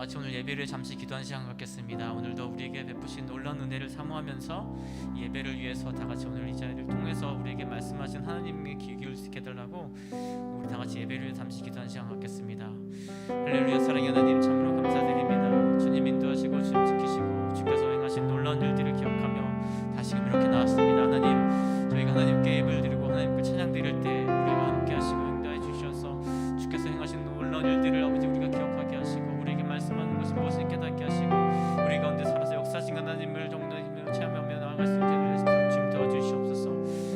같이 오늘 예배를 잠시 기도한 시간 갖겠습니다. 오늘도 우리에게 베푸신 놀라운 은혜를 사모하면서 이 예배를 위해서 다 같이 오늘 이 자리를 통해서 우리에게 말씀하신 하나님께 귀 기울 수 있게 해달라고 우리 다 같이 예배를 위해 잠시 기도한 시간 갖겠습니다. 할렐루야. 사랑의 하나님, 참으로 감사드립니다. 주님 인도하시고 주님 지키시고 주께서 행하신 놀라운 일들을 기억하며 다시금 이렇게 나왔습니다. 하나님, 저희가 하나님께 예배를 드리고 하나님께 찬양 드릴 때 우리와 함께 하시고 인도해 주셔서 주께서 행하신 놀라운 일들을 아버지 우리가 기억하게 하시고 우리에게 말씀하는 것이 무엇인지 깨닫게 하시고 우리 가운데 살아서 역사하신 하나님을 정말 체험하며 나아갈 수 있게 주님 도와주시옵소서.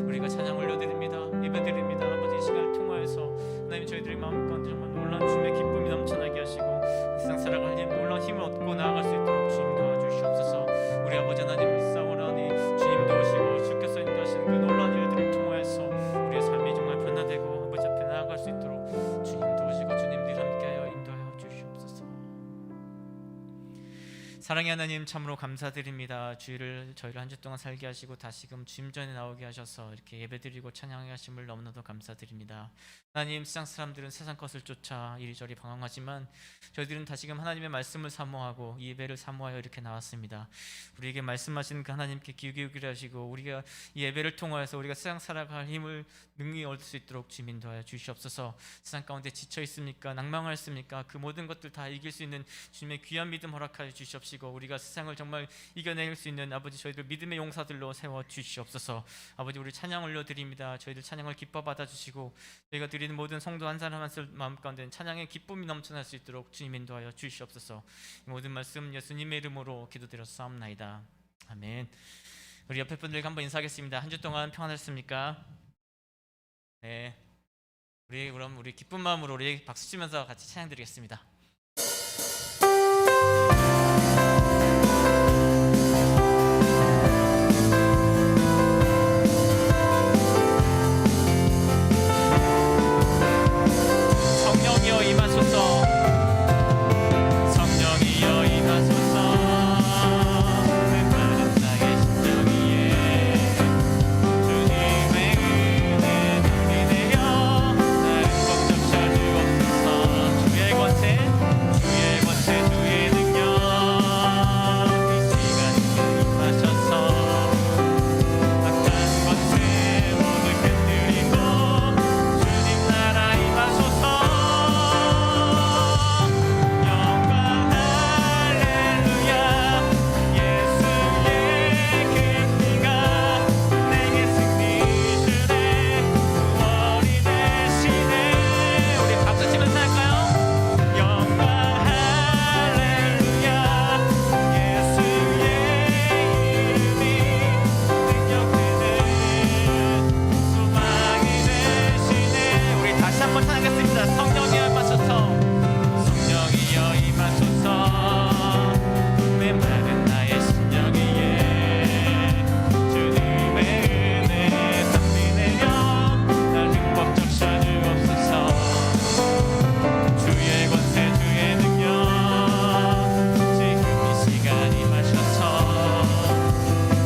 우리가 찬양 올려드립니다. 예배드립니다. 아버지 이 시간을 통하여서 하나님 저희들의 마음 가운데 정말 놀라운 주님의 기쁨이 넘쳐나게 하시고 세상 살아갈 놀라운 힘을 얻고 나아갈 수 있도록 주님 도와주시옵소서. 우리 아버지 하나님 일사원하니 주님 도우시고 주께서 인도하시는 그 놀라운 일들을 통하여서 우리의 삶이 정말 변화되고 아버지 앞에 나아갈 수 있도록 주님 도우시고 주님들이 함께하여 인도하여 주시옵소서. 사랑의 하나님, 참으로 감사드립니다. 주일을 저희를 한 주 동안 살게 하시고 다시금 주님 전에 나오게 하셔서 이렇게 예배드리고 찬양하게 하심을 너무나도 감사드립니다. 하나님, 세상 사람들은 세상 것을 쫓아 이리저리 방황하지만 저희들은 다시금 하나님의 말씀을 사모하고 이 예배를 사모하여 이렇게 나왔습니다. 우리에게 말씀하신 그 하나님께 귀 기울이게 하시고 우리가 이 예배를 통하여서 우리가 세상 살아갈 힘을 능히 얻을 수 있도록 주님 인도하여 주시옵소서. 세상 가운데 지쳐 있습니까? 낭망하였습니까? 그 모든 것들 다 이길 수 있는 주님의 귀한 믿음 허락하여 주시옵시고 우리가 세상을 정말 이겨낼 수 있는 아버지 저희들 믿음의 용사들로 세워 주시옵소서. 아버지, 우리 찬양 올려드립니다. 저희들 찬양을 기뻐 받아주시고 저희가 드리는 모든 성도 한 사람 한 사람 마음 가운데 찬양의 기쁨이 넘쳐날 수 있도록 주님 인도하여 주시옵소서. 이 모든 말씀 예수님의 이름으로 기도드렸사옵나이다. 아멘. 우리 옆에 분들과 한번 인사하겠습니다. 한 주 동안 평안하셨습니까? 네. 그럼 우리 기쁜 마음으로 우리 박수 치면서 같이 찬양 드리겠습니다. 성령이여 임하소서. 성령이여 임하소서. 메마른 나의 심정 위에 주님의 은혜 능히 내려 나를 꽉 잡아 주옵소서. 주의 권세 주의 능력 이 시간에 임하셔서 악한 권세 모두 깨뜨리고 주님 나라 임하소서. 영광 할렐루야. 예수의 그 피가 내게 승리 주네. 구원이 되시네. 우리 박수 치면서 할까요? 영광 할렐루야. 예수의 이름이 능력되네. 소망이 되시네. 우리 다시 한번 찬양하겠습니다. 성령이여 임하소서. 성령이여 임하소서. 메마른 나의 심령 위에 주님의 은혜 담비 내려 나를 꽉 잡아 주옵소서. 주의 권세 주의 능력 지금 이 시간 임하셔서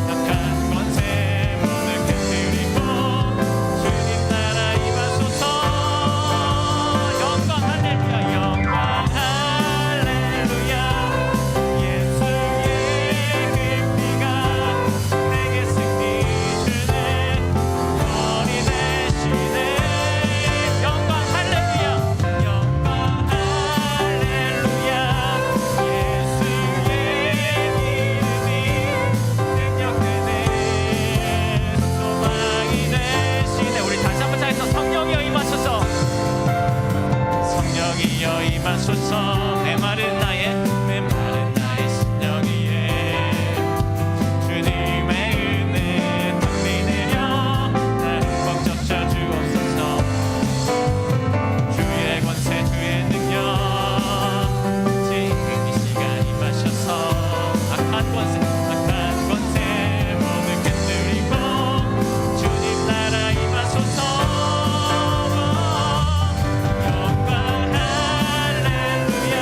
악한 권세 모두 깨뜨리고 주님 나라 임하소서. 영광 할렐루야. 영광 할렐루야. 예수의 그 피가 내게 승리 주네. 구원이 되시네. 영광 할렐루야. 영광 할렐루야. 예수의 이름이 능력되네. 소망이 되시네. 우리 다시 한번 차에서 성령이여 임하소서. 성령이여 임하소서. 메마른 나의 심령 위에 주님의 은혜 담비 내려 나를 꽉 잡아 주옵소서. 주의 권세 주의 능력 지금 이 시간 임하셔서 악한 권세 모두 깨뜨리고 주님 나라 임하소서. 영광 할렐루야.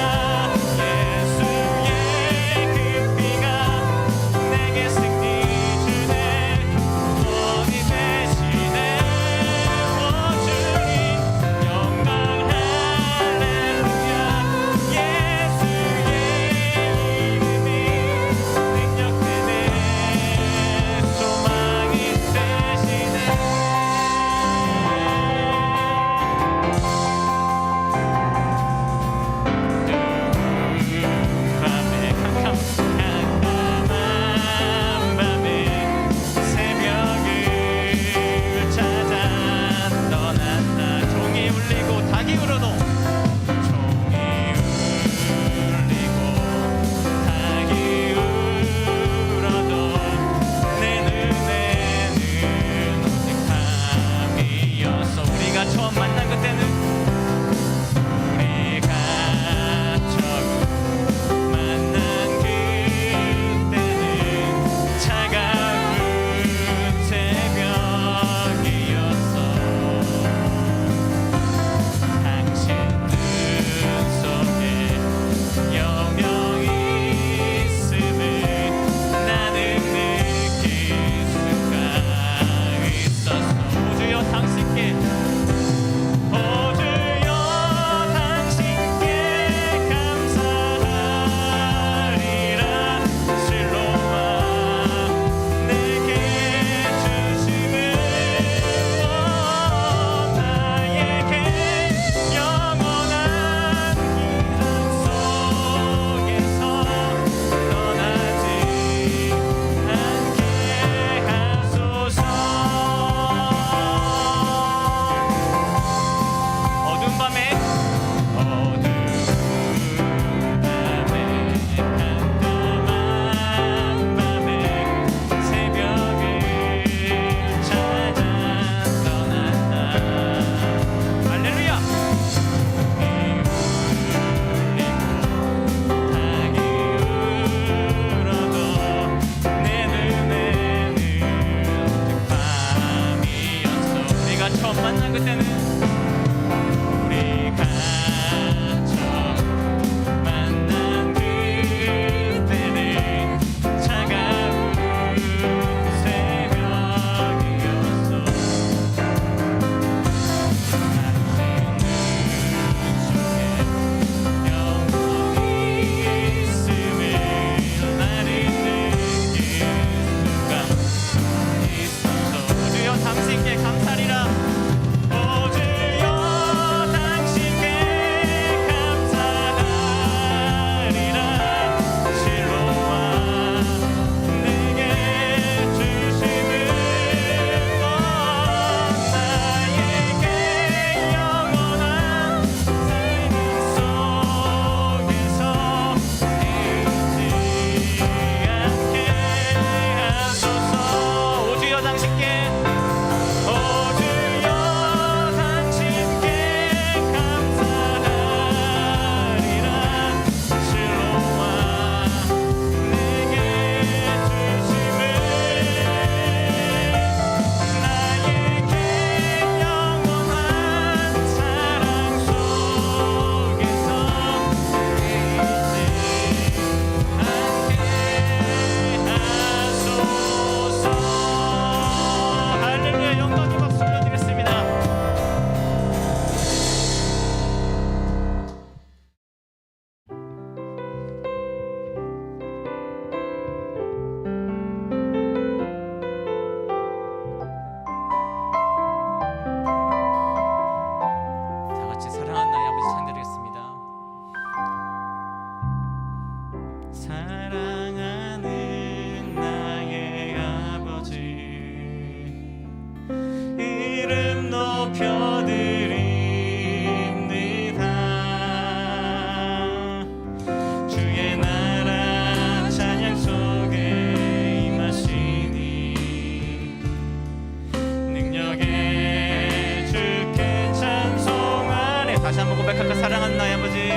고백할까? 사랑하는 나의 아버지,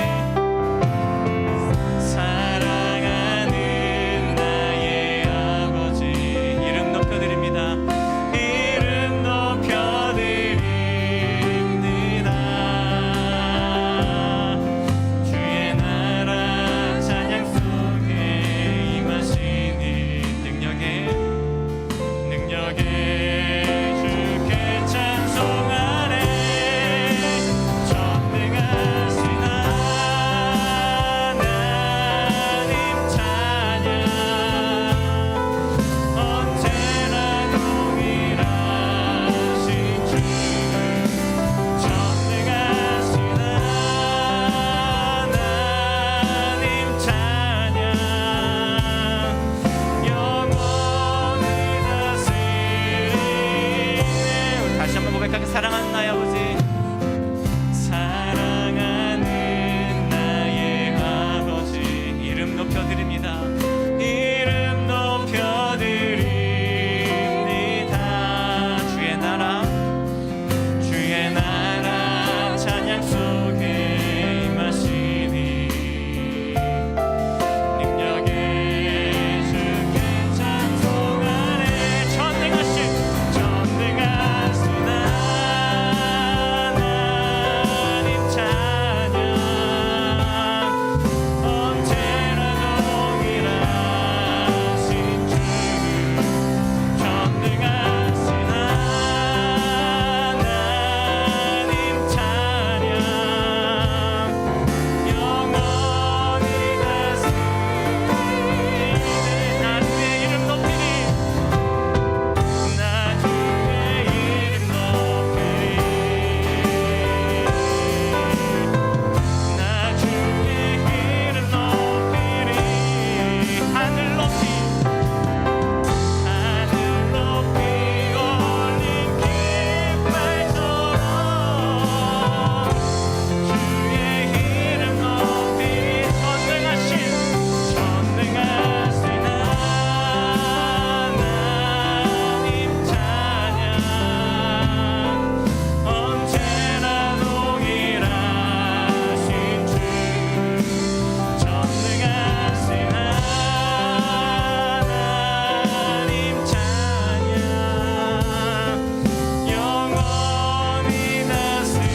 사랑하는 나의 아버지, 이름 높여드립니다. 이름 높여드립니다. 주의 나라 찬양 속에 임하시니 능력에 주께 찬송하네. 전능하신 하나님 찬양, 언제나 동일하신 주. 전능하신 하나님 찬양, 영원히 다스리네. 다시 한번 고백하게. 사랑하는 나의 아버지, 사랑하는 나의 아버지, 이름 높여드립니다. 이름 높여드립니다. 주의 나라 찬양 속에 임하시니 능력에 주께 찬송하네. 전능하신 하나님 찬양, 언제나 동일하신 주. 전능하신 하나님 찬양, 영원히 다스리네. 나 주의 이름 높이리, 나 주의 이름 높이리, 나 주의 이름 높이리. 하늘 높이 올린 깃발처럼 주의 이름 높이리. 전능하신 하나님 찬양, 언제나 동일하신 주. 전능하신 하나님 찬양, 영원히 다스리네.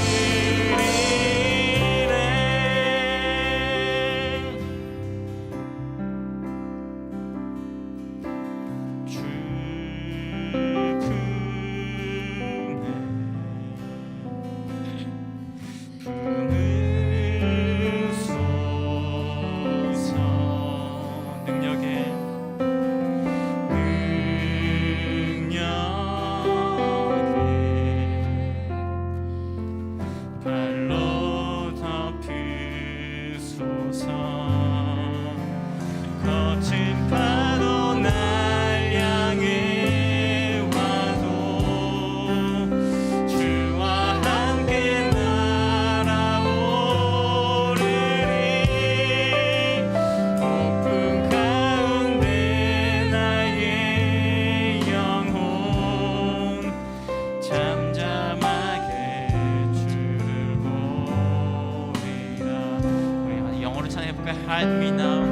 주 품으소서. 능력에 발로 덮으소서. 거친 파도 날 향해 와도 주와 함께 날아오르리. 폭풍 가운데 나의 영혼 잠잠하게 주를 보리라. 우리 영어로 찬양해볼까요? Hide me now,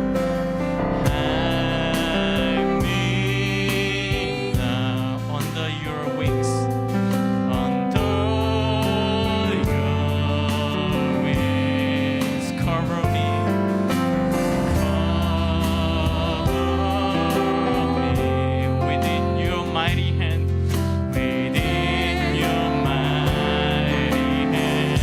hide me now under your wings, under your wings. Cover me, within your mighty hand, within your mighty hand.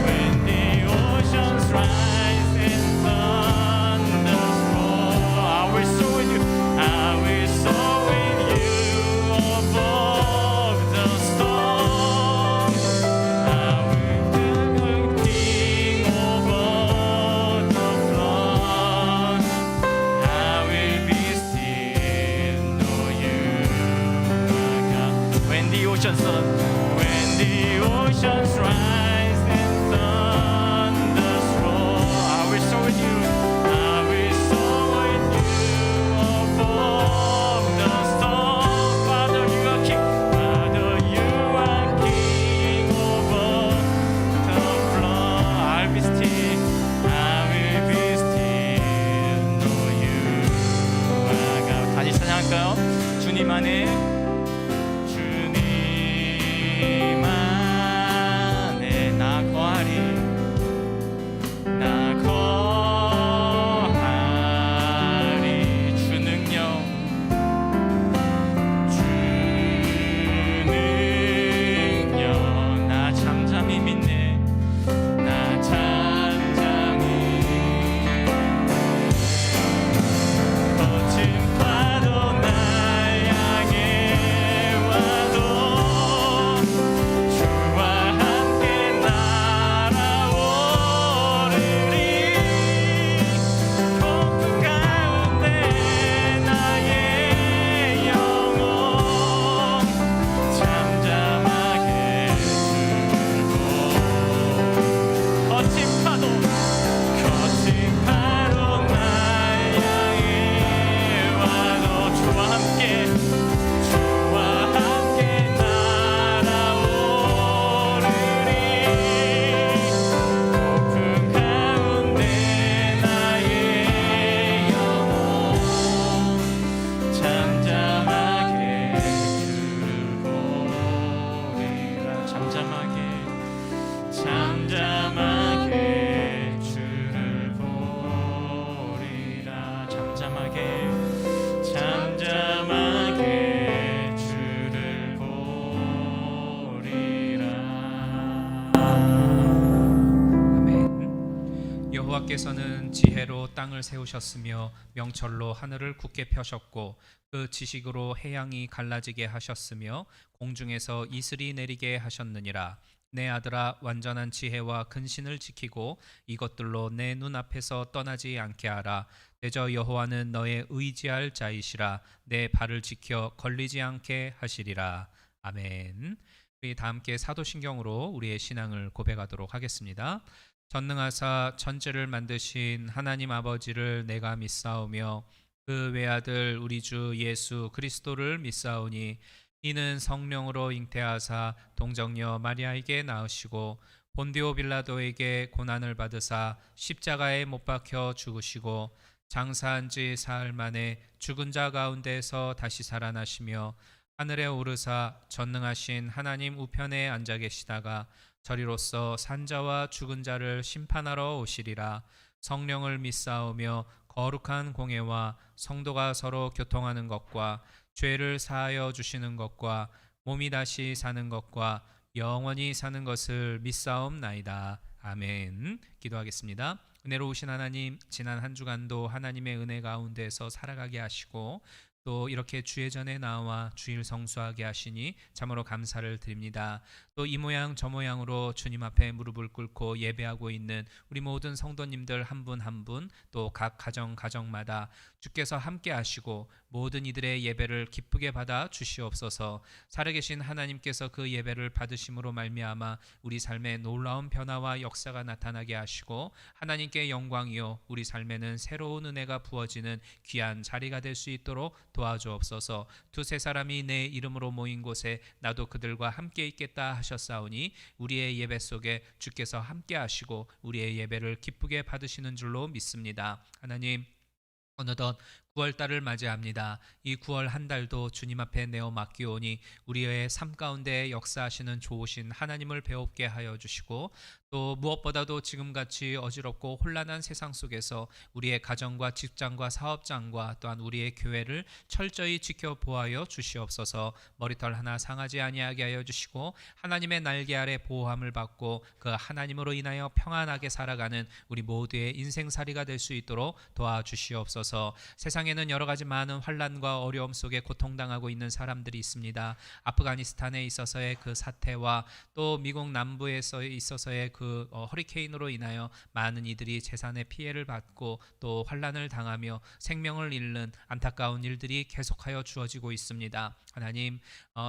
When the oceans rise and fall, 여호와께서는 지혜로 땅을 세우셨으며 명철로 하늘을 굳게 펴셨고 그 지식으로 해양이 갈라지게 하셨으며 공중에서 이슬이 내리게 하셨느니라. 내 아들아, 완전한 지혜와 근신을 지키고 이것들로 내 눈앞에서 떠나지 않게 하라. 대저 여호와는 너의 의지할 자이시라. 내 발을 지켜 걸리지 않게 하시리라. 아멘. 우리 다 함께 사도신경으로 우리의 신앙을 고백하도록 하겠습니다. 전능하사 천지를 만드신 하나님 아버지를 내가 믿사오며 그 외아들 우리 주 예수 그리스도를 믿사오니 이는 성령으로 잉태하사 동정녀 마리아에게 낳으시고 본디오 빌라도에게 고난을 받으사 십자가에 못 박혀 죽으시고 장사한 지 사흘 만에 죽은 자 가운데서 다시 살아나시며 하늘에 오르사 전능하신 하나님 우편에 앉아 계시다가 저리로서 산자와 죽은 자를 심판하러 오시리라. 성령을 믿사오며 거룩한 공예와 성도가 서로 교통하는 것과 죄를 사하여 주시는 것과 몸이 다시 사는 것과 영원히 사는 것을 믿사옵나이다. 아멘. 기도하겠습니다. 은혜로우신 하나님, 지난 한 주간도 하나님의 은혜 가운데서 살아가게 하시고 또 이렇게 주의 전에 나와 주일 성수하게 하시니 참으로 감사를 드립니다. 또 이 모양 저 모양으로 주님 앞에 무릎을 꿇고 예배하고 있는 우리 모든 성도님들 한 분 한 분 또 각 가정마다 주께서 함께 하시고 모든 이들의 예배를 기쁘게 받아 주시옵소서. 살아계신 하나님께서 그 예배를 받으심으로 말미암아 우리 삶에 놀라운 변화와 역사가 나타나게 하시고 하나님께 영광이요 우리 삶에는 새로운 은혜가 부어지는 귀한 자리가 될 수 있도록 도와주옵소서. 두세 사람이 내 이름으로 모인 곳에 나도 그들과 함께 있겠다 하셨사오니 우리의 예배 속에 주께서 함께 하시고 우리의 예배를 기쁘게 받으시는 줄로 믿습니다. 하나님, 어느덧 9월달을 맞이합니다. 이 9월 한 달도 주님 앞에 내어 맡기오니 우리의 삶 가운데 역사하시는 좋으신 하나님을 배웁게 하여 주시고 또 무엇보다도 지금같이 어지럽고 혼란한 세상 속에서 우리의 가정과 직장과 사업장과 또한 우리의 교회를 철저히 지켜보아여 주시옵소서. 머리털 하나 상하지 아니하게 하여 주시고 하나님의 날개 아래 보호함을 받고 그 하나님으로 인하여 평안하게 살아가는 우리 모두의 인생살이가 될 수 있도록 도와주시옵소서. 세상에는 여러 가지 많은 환난과 어려움 속에 고통당하고 있는 사람들이 있습니다. 아프가니스탄에 있어서의 그 사태와 또 미국 남부에서 있어서의 그 허리케인으로 인하여 많은 이들이 재산의 피해를 받고 또 환난을 당하며 생명을 잃는 안타까운 일들이 계속하여 주어지고 있습니다. 하나님,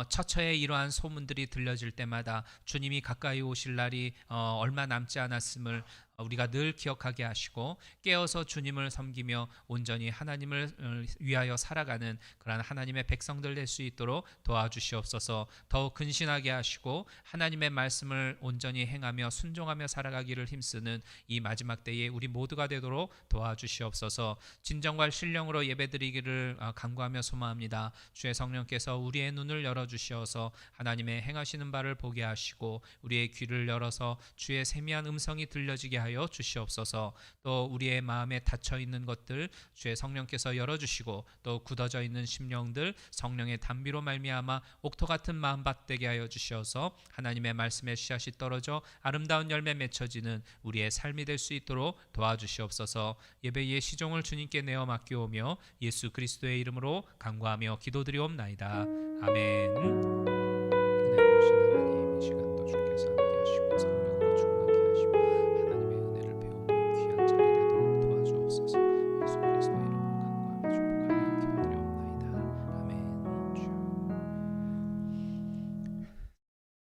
처처에 이러한 소문들이 들려질 때마다 주님이 가까이 오실 날이 얼마 남지 않았음을 우리가 늘 기억하게 하시고 깨어서 주님을 섬기며 온전히 하나님을 위하여 살아가는 그러한 하나님의 백성들 될 수 있도록 도와주시옵소서. 더욱 근신하게 하시고 하나님의 말씀을 온전히 행하며 순종하며 살아가기를 힘쓰는 이 마지막 때에 우리 모두가 되도록 도와주시옵소서. 진정과 신령으로 예배드리기를 간구하며 소망합니다. 주의 성령께서 우리의 눈을 열어주시어서 하나님의 행하시는 바를 보게 하시고 우리의 귀를 열어서 주의 세미한 음성이 들려지게 하여 주시옵소서. 또 우리의 마음에 닫혀있는 것들 주의 성령께서 열어주시고 또 굳어져 있는 심령들 성령의 단비로 말미암아 옥토 같은 마음밭 되게 하여 주시어서 하나님의 말씀의 씨앗이 떨어져 아름다운 열매 맺혀지는 우리의 삶이 될 수 있도록 도와주시옵소서. 예배의 시종을 주님께 내어 맡기오며 예수 그리스도의 이름으로 간구하며 기도드리옵나이다. 아멘. 은혜로우신 하나님, 이 시간도 주께서 함께하시고 성령으로 충만케 하시고 하나님의 은혜를 배우는 귀한 자리 되도록 도와주옵소서. 예수 그리스도의 이름으로 간구하며 축복하며 기도드리옵나이다. 아멘.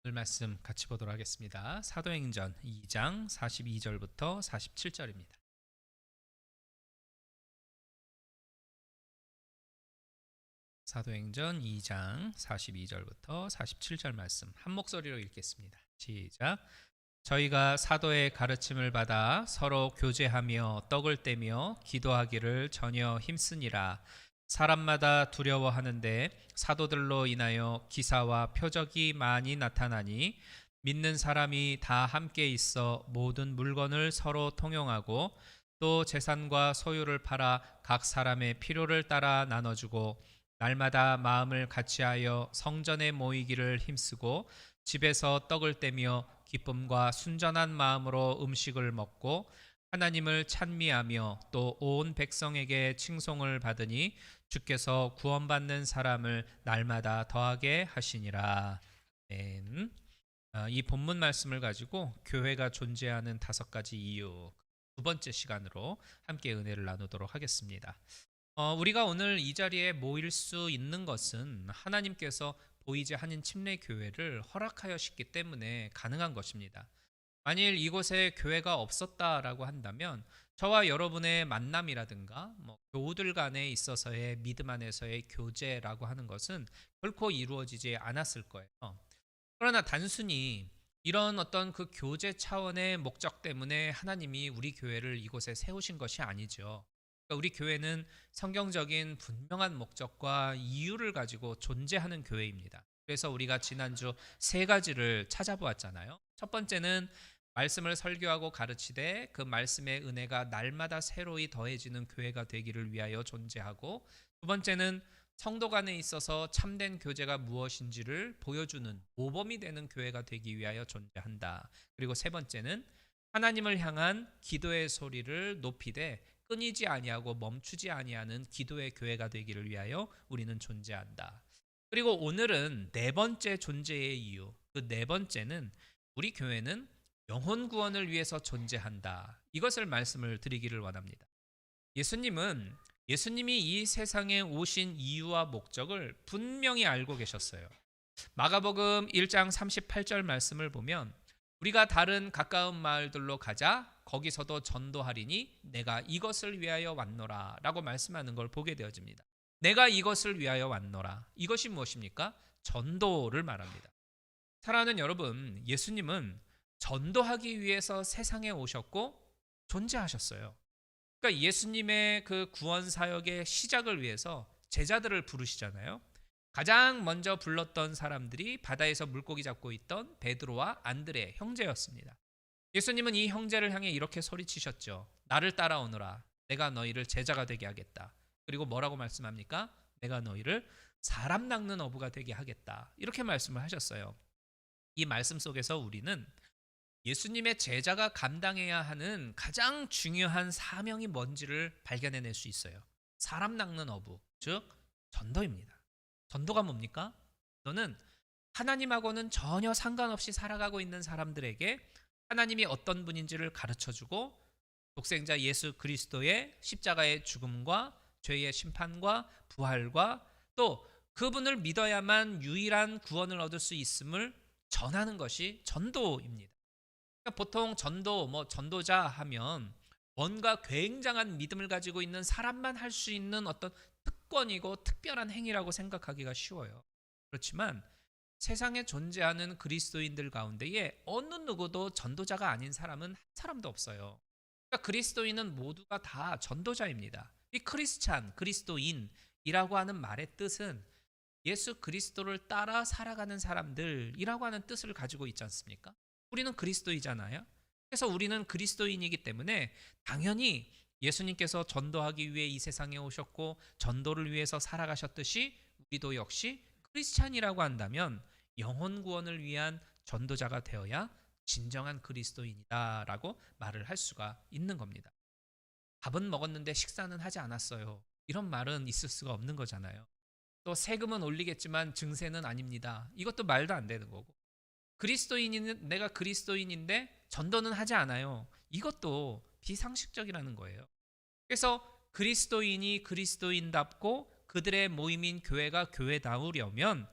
오늘 말씀 같이 보도록 하겠습니다. 사도행전 2장 42절부터 47절입니다. 사도행전 2장 42절부터 47절 말씀 한 목소리로 읽겠습니다. 시작. 저희가 사도의 가르침을 받아 서로 교제하며 떡을 떼며 기도하기를 전혀 힘쓰니라. 사람마다 두려워하는데 사도들로 인하여 기사와 표적이 많이 나타나니 믿는 사람이 다 함께 있어 모든 물건을 서로 통용하고 또 재산과 소유를 팔아 각 사람의 필요를 따라 나눠주고 날마다 마음을 같이하여 성전에 모이기를 힘쓰고 집에서 떡을 떼며 기쁨과 순전한 마음으로 음식을 먹고 하나님을 찬미하며 또 온 백성에게 칭송을 받으니 주께서 구원받는 사람을 날마다 더하게 하시니라. 아멘. 이 본문 말씀을 가지고 교회가 존재하는 5가지 이유, 두 번째 시간으로 함께 은혜를 나누도록 하겠습니다. 우리가 오늘 이 자리에 모일 수 있는 것은 하나님께서 보이지 않는 침례 교회를 허락하였기 때문에 가능한 것입니다. 만일 이곳에 교회가 없었다라고 한다면 저와 여러분의 만남이라든가 교우들 간에 있어서의 믿음 안에서의 교제라고 하는 것은 결코 이루어지지 않았을 거예요. 그러나 단순히 이런 어떤 그 교제 차원의 목적 때문에 하나님이 우리 교회를 이곳에 세우신 것이 아니죠. 그러니까 우리 교회는 성경적인 분명한 목적과 이유를 가지고 존재하는 교회입니다. 그래서 우리가 지난주 3가지를 찾아보았잖아요. 첫 번째는 말씀을 설교하고 가르치되 그 말씀의 은혜가 날마다 새로이 더해지는 교회가 되기를 위하여 존재하고, 두 번째는 성도 간에 있어서 참된 교제가 무엇인지를 보여주는 모범이 되는 교회가 되기 위하여 존재한다. 그리고 세 번째는 하나님을 향한 기도의 소리를 높이되 끊이지 아니하고 멈추지 아니하는 기도의 교회가 되기를 위하여 우리는 존재한다. 그리고 오늘은 4번째 존재의 이유, 그 4번째는 우리 교회는 영혼 구원을 위해서 존재한다. 이것을 말씀을 드리기를 원합니다. 예수님이 이 세상에 오신 이유와 목적을 분명히 알고 계셨어요. 마가복음 1장 38절 말씀을 보면 우리가 다른 가까운 마을들로 가자 거기서도 전도하리니 내가 이것을 위하여 왔노라 라고 말씀하는 걸 보게 되어집니다. 내가 이것을 위하여 왔노라. 이것이 무엇입니까? 전도를 말합니다. 사랑하는 여러분, 예수님은 전도하기 위해서 세상에 오셨고 존재하셨어요. 그러니까 예수님의 그 구원 사역의 시작을 위해서 제자들을 부르시잖아요. 가장 먼저 불렀던 사람들이 바다에서 물고기 잡고 있던 베드로와 안드레 형제였습니다. 예수님은 이 형제를 향해 이렇게 소리치셨죠. 나를 따라오너라. 내가 너희를 제자가 되게 하겠다. 그리고 뭐라고 말씀합니까? 내가 너희를 사람 낚는 어부가 되게 하겠다. 이렇게 말씀을 하셨어요. 이 말씀 속에서 우리는 예수님의 제자가 감당해야 하는 가장 중요한 사명이 뭔지를 발견해낼 수 있어요. 사람 낚는 어부, 즉 전도입니다. 전도가 뭡니까? 전도는 하나님하고는 전혀 상관없이 살아가고 있는 사람들에게 하나님이 어떤 분인지를 가르쳐주고 독생자 예수 그리스도의 십자가의 죽음과 죄의 심판과 부활과 또 그분을 믿어야만 유일한 구원을 얻을 수 있음을 전하는 것이 전도입니다. 그러니까 보통 전도자 하면 뭔가 굉장한 믿음을 가지고 있는 사람만 할 수 있는 어떤 특권이고 특별한 행위라고 생각하기가 쉬워요. 그렇지만 세상에 존재하는 그리스도인들 가운데에 어느 누구도 전도자가 아닌 사람은 한 사람도 없어요. 그러니까 그리스도인은 모두가 다 전도자입니다. 이 그리스도인이라고 하는 말의 뜻은 예수 그리스도를 따라 살아가는 사람들이라고 하는 뜻을 가지고 있지 않습니까? 우리는 그리스도이잖아요. 그래서 우리는 그리스도인이기 때문에 당연히 예수님께서 전도하기 위해 이 세상에 오셨고 전도를 위해서 살아가셨듯이 우리도 역시 크리스찬이라고 한다면 영혼 구원을 위한 전도자가 되어야 진정한 그리스도인이다라고 말을 할 수가 있는 겁니다. 밥은 먹었는데 식사는 하지 않았어요. 이런 말은 있을 수가 없는 거잖아요. 또 세금은 올리겠지만 증세는 아닙니다. 이것도 말도 안 되는 거고. 내가 그리스도인인데 전도는 하지 않아요. 이것도 비상식적이라는 거예요. 그래서 그리스도인이 그리스도인답고 그들의 모임인 교회가 교회다우려면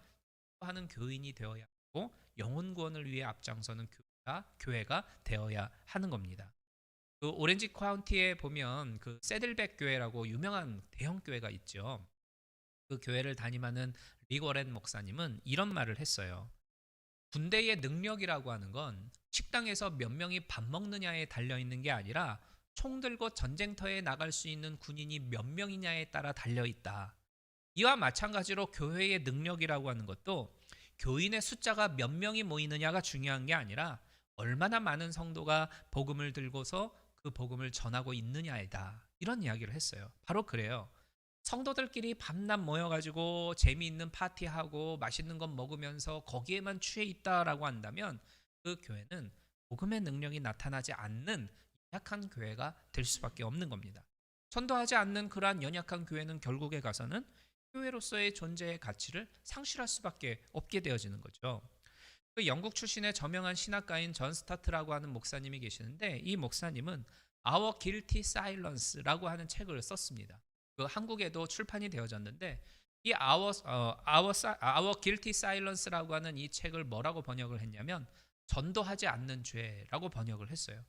하는 교인이 되어야 하고 영혼 구원을 위해 앞장서는 교회가 되어야 하는 겁니다. 그 오렌지 카운티에 보면 그 세들백 교회라고 유명한 대형 교회가 있죠. 그 교회를 담임하는 리거렌 목사님은 이런 말을 했어요. 군대의 능력이라고 하는 건 식당에서 몇 명이 밥 먹느냐에 달려있는 게 아니라 총 들고 전쟁터에 나갈 수 있는 군인이 몇 명이냐에 따라 달려있다. 이와 마찬가지로 교회의 능력이라고 하는 것도 교인의 숫자가 몇 명이 모이느냐가 중요한 게 아니라 얼마나 많은 성도가 복음을 들고서 그 복음을 전하고 있느냐이다. 이런 이야기를 했어요. 바로 그래요. 성도들끼리 밤낮 모여가지고 재미있는 파티하고 맛있는 것 먹으면서 거기에만 취해 있다라고 한다면 그 교회는 복음의 능력이 나타나지 않는 연약한 교회가 될 수밖에 없는 겁니다. 전도하지 않는 그러한 연약한 교회는 결국에 가서는 교회로서의 존재의 가치를 상실할 수밖에 없게 되어지는 거죠. 그 영국 출신의 저명한 신학가인 존 스타트라고 하는 목사님이 계시는데, 이 목사님은 Our Guilty Silence라고 하는 책을 썼습니다. 그 한국에도 출판이 되어졌는데, 이 Our Guilty Silence라고 하는 이 책을 뭐라고 번역을 했냐면 전도하지 않는 죄라고 번역을 했어요.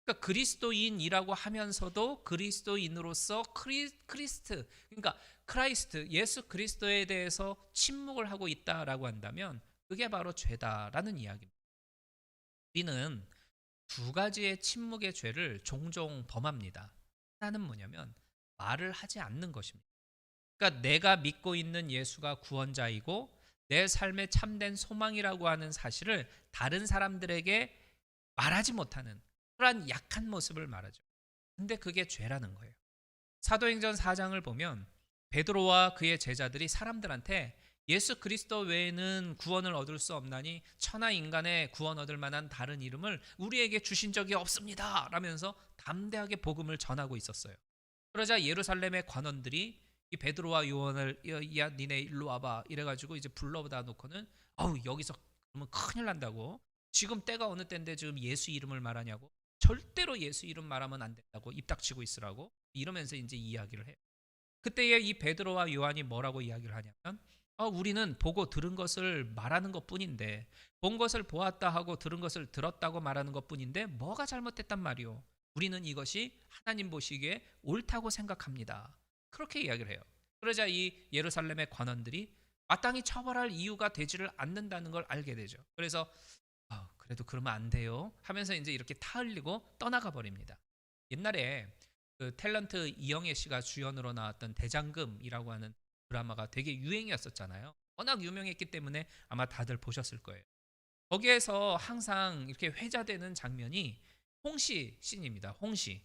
그러니까 그리스도인이라고 하면서도 그리스도인으로서 그러니까 크라이스트, 예수 그리스도에 대해서 침묵을 하고 있다라고 한다면 그게 바로 죄다라는 이야기입니다. 우리는 두 가지의 침묵의 죄를 종종 범합니다. 하나는 뭐냐면 말을 하지 않는 것입니다. 그러니까 내가 믿고 있는 예수가 구원자이고 내 삶의 참된 소망이라고 하는 사실을 다른 사람들에게 말하지 못하는 그러한 약한 모습을 말하죠. 근데 그게 죄라는 거예요. 사도행전 4장을 보면 베드로와 그의 제자들이 사람들한테 예수 그리스도 외에는 구원을 얻을 수 없나니 천하 인간의 구원 얻을 만한 다른 이름을 우리에게 주신 적이 없습니다 라면서 담대하게 복음을 전하고 있었어요. 그러자 예루살렘의 관원들이 이 베드로와 요한을 야 니네 일로 와봐 이래가지고 이제 불러다 놓고는 여기서 그러면 큰일 난다고, 지금 때가 어느 때인데 지금 예수 이름을 말하냐고, 절대로 예수 이름 말하면 안 된다고 입 닥치고 있으라고 이러면서 이제 이야기를 해요. 그때에 이 베드로와 요한이 뭐라고 이야기를 하냐면 우리는 보고 들은 것을 말하는 것뿐인데, 본 것을 보았다 하고 들은 것을 들었다고 말하는 것뿐인데 뭐가 잘못됐단 말이오. 우리는 이것이 하나님 보시기에 옳다고 생각합니다. 그렇게 이야기를 해요. 그러자 이 예루살렘의 관원들이 마땅히 처벌할 이유가 되지를 않는다는 걸 알게 되죠. 그래서 그래도 그러면 안 돼요 하면서 이제 이렇게 타흘리고 떠나가 버립니다. 옛날에 그 탤런트 이영애 씨가 주연으로 나왔던 대장금이라고 하는 드라마가 되게 유행이었었잖아요. 워낙 유명했기 때문에 아마 다들 보셨을 거예요. 거기에서 항상 이렇게 회자되는 장면이 홍시 씬입니다. 홍시.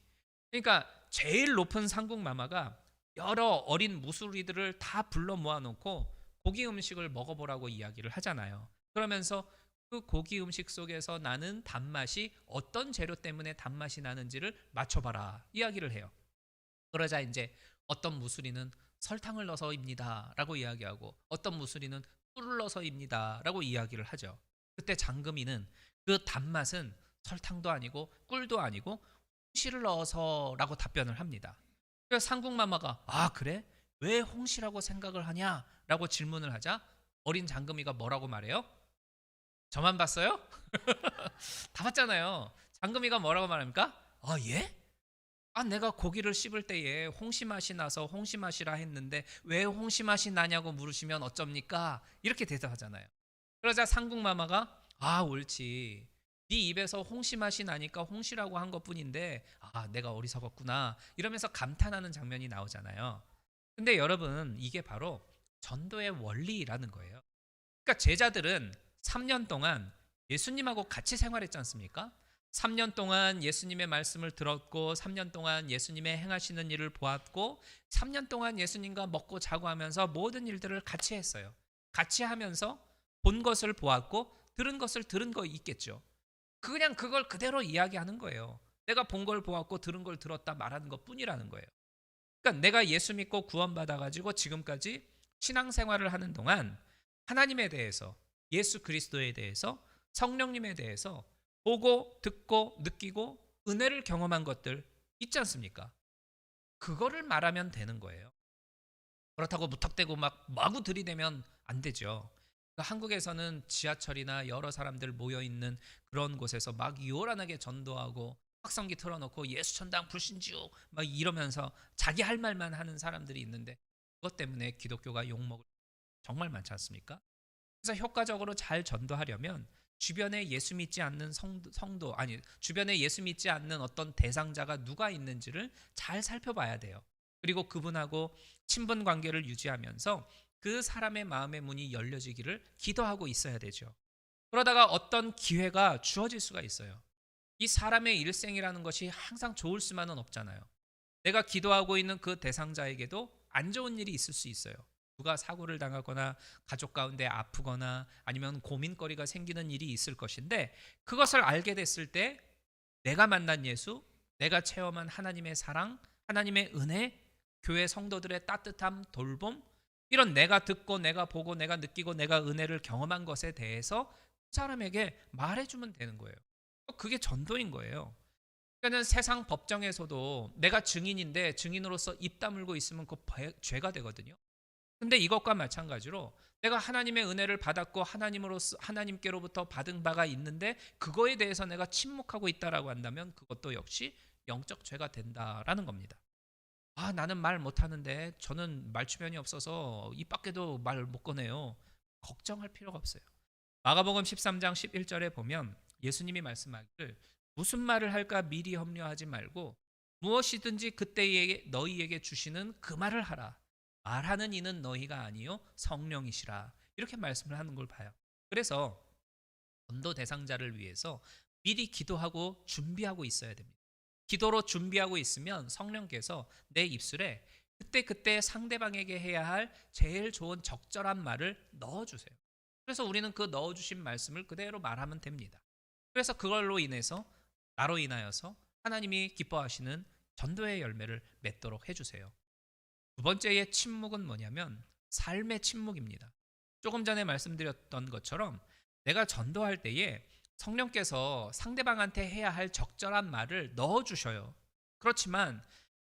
그러니까 제일 높은 상국마마가 여러 어린 무술이들을 다 불러 모아놓고 고기 음식을 먹어보라고 이야기를 하잖아요. 그러면서 그 고기 음식 속에서 나는 단맛이 어떤 재료 때문에 단맛이 나는지를 맞춰봐라 이야기를 해요. 그러자 이제 어떤 무술이는 설탕을 넣어서입니다 라고 이야기하고 어떤 무술이는 꿀을 넣어서입니다 라고 이야기를 하죠. 그때 장금이는 그 단맛은 설탕도 아니고 꿀도 아니고 홍시를 넣어서 라고 답변을 합니다. 그래서 상국마마가 그래? 왜 홍시라고 생각을 하냐? 라고 질문을 하자 어린 장금이가 뭐라고 말해요? 저만 봤어요? 다 봤잖아요. 장금이가 뭐라고 말합니까? 예? 내가 고기를 씹을 때에 홍시 맛이 나서 홍시 맛이라 했는데 왜 홍시 맛이 나냐고 물으시면 어쩝니까? 이렇게 대답하잖아요. 그러자 상국마마가 옳지. 네 입에서 홍시 맛이 나니까 홍시라고 한 것뿐인데 내가 어리석었구나 이러면서 감탄하는 장면이 나오잖아요. 근데 여러분 이게 바로 전도의 원리라는 거예요. 그러니까 제자들은 3년 동안 예수님하고 같이 생활했지 않습니까? 3년 동안 예수님의 말씀을 들었고 3년 동안 예수님의 행하시는 일을 보았고 3년 동안 예수님과 먹고 자고 하면서 모든 일들을 같이 했어요. 같이 하면서 본 것을 보았고 들은 것을 들은 거 있겠죠. 그냥 그걸 그대로 이야기하는 거예요. 내가 본 걸 보았고 들은 걸 들었다 말하는 것뿐이라는 거예요. 그러니까 내가 예수 믿고 구원받아가지고 지금까지 신앙생활을 하는 동안 하나님에 대해서, 예수 그리스도에 대해서, 성령님에 대해서 보고 듣고 느끼고 은혜를 경험한 것들 있지 않습니까? 그거를 말하면 되는 거예요. 그렇다고 무턱대고 막 마구 들이대면 안 되죠. 한국에서는 지하철이나 여러 사람들 모여있는 그런 곳에서 막 요란하게 전도하고 확성기 틀어놓고 예수천당 불신지옥 막 이러면서 자기 할 말만 하는 사람들이 있는데 그것 때문에 기독교가 욕먹을 정말 많지 않습니까? 그래서 효과적으로 잘 전도하려면 주변에 예수 믿지 않는 주변에 예수 믿지 않는 어떤 대상자가 누가 있는지를 잘 살펴봐야 돼요. 그리고 그분하고 친분 관계를 유지하면서 그 사람의 마음의 문이 열려지기를 기도하고 있어야 되죠. 그러다가 어떤 기회가 주어질 수가 있어요. 이 사람의 일생이라는 것이 항상 좋을 수만은 없잖아요. 내가 기도하고 있는 그 대상자에게도 안 좋은 일이 있을 수 있어요. 누가 사고를 당하거나 가족 가운데 아프거나 아니면 고민거리가 생기는 일이 있을 것인데 그것을 알게 됐을 때 내가 만난 예수, 내가 체험한 하나님의 사랑, 하나님의 은혜, 교회 성도들의 따뜻함, 돌봄, 이런 내가 듣고 내가 보고 내가 느끼고 내가 은혜를 경험한 것에 대해서 그 사람에게 말해주면 되는 거예요. 그게 전도인 거예요. 그러니까 세상 법정에서도 내가 증인인데 증인으로서 입 다물고 있으면 그 죄가 되거든요. 근데 이것과 마찬가지로 내가 하나님의 은혜를 받았고 하나님께로부터 받은 바가 있는데 그거에 대해서 내가 침묵하고 있다라고 한다면 그것도 역시 영적 죄가 된다라는 겁니다. 아, 나는 말 못하는데 저는 말주변이 없어서 입 밖에도 말 못 꺼내요. 걱정할 필요가 없어요. 마가복음 13장 11절에 보면 예수님이 말씀하기를 무슨 말을 할까 미리 염려하지 말고 무엇이든지 그때에 너희에게 주시는 그 말을 하라. 말하는 이는 너희가 아니요 성령이시라. 이렇게 말씀을 하는 걸 봐요. 그래서 전도 대상자를 위해서 미리 기도하고 준비하고 있어야 됩니다. 기도로 준비하고 있으면 성령께서 내 입술에 그때 상대방에게 해야 할 제일 좋은 적절한 말을 넣어주세요. 그래서 우리는 그 넣어주신 말씀을 그대로 말하면 됩니다. 그래서 그걸로 인해서 나로 인하여서 하나님이 기뻐하시는 전도의 열매를 맺도록 해주세요. 두 번째의 침묵은 뭐냐면 삶의 침묵입니다. 조금 전에 말씀드렸던 것처럼 내가 전도할 때에 성령께서 상대방한테 해야 할 적절한 말을 넣어주셔요. 그렇지만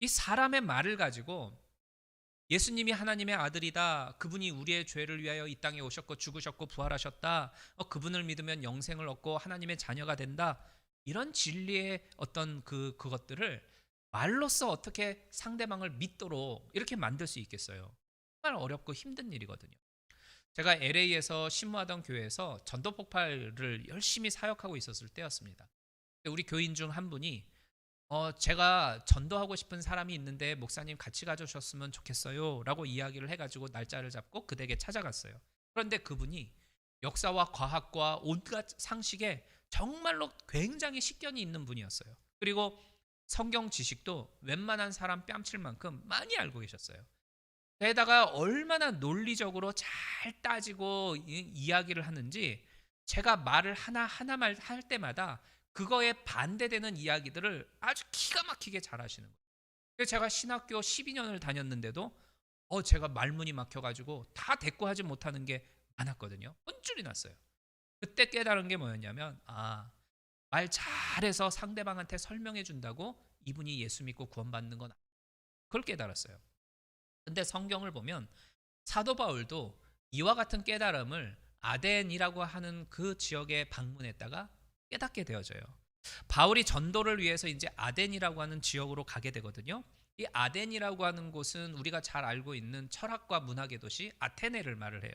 이 사람의 말을 가지고 예수님이 하나님의 아들이다. 그분이 우리의 죄를 위하여 이 땅에 오셨고 죽으셨고 부활하셨다. 그분을 믿으면 영생을 얻고 하나님의 자녀가 된다. 이런 진리의 어떤 그것들을 말로써 어떻게 상대방을 믿도록 이렇게 만들 수 있겠어요? 정말 어렵고 힘든 일이거든요. 제가 LA에서 신무하던 교회에서 전도 폭발을 열심히 사역하고 있었을 때였습니다. 우리 교인 중 한 분이 제가 전도하고 싶은 사람이 있는데 목사님 같이 가주셨으면 좋겠어요 라고 이야기를 해가지고 날짜를 잡고 그에게 찾아갔어요. 그런데 그분이 역사와 과학과 온갖 상식에 정말로 굉장히 식견이 있는 분이었어요. 그리고 성경 지식도 웬만한 사람 뺨칠 만큼 많이 알고 계셨어요. 게다가 얼마나 논리적으로 잘 따지고 이야기를 하는지 제가 말을 하나하나 할 때마다 그거에 반대되는 이야기들을 아주 기가 막히게 잘 하시는 거예요. 그래서 제가 신학교 12년을 다녔는데도 제가 말문이 막혀가지고 다 대꾸하지 못하는 게 많았거든요. 혼쭐이 났어요. 그때 깨달은 게 뭐였냐면 말 잘해서 상대방한테 설명해 준다고 이분이 예수 믿고 구원받는 건 그걸 깨달았어요. 근데 성경을 보면 사도 바울도 이와 같은 깨달음을 아덴이라고 하는 그 지역에 방문했다가 깨닫게 되어져요. 바울이 전도를 위해서 이제 아덴이라고 하는 지역으로 가게 되거든요. 이 아덴이라고 하는 곳은 우리가 잘 알고 있는 철학과 문학의 도시 아테네를 말을 해요.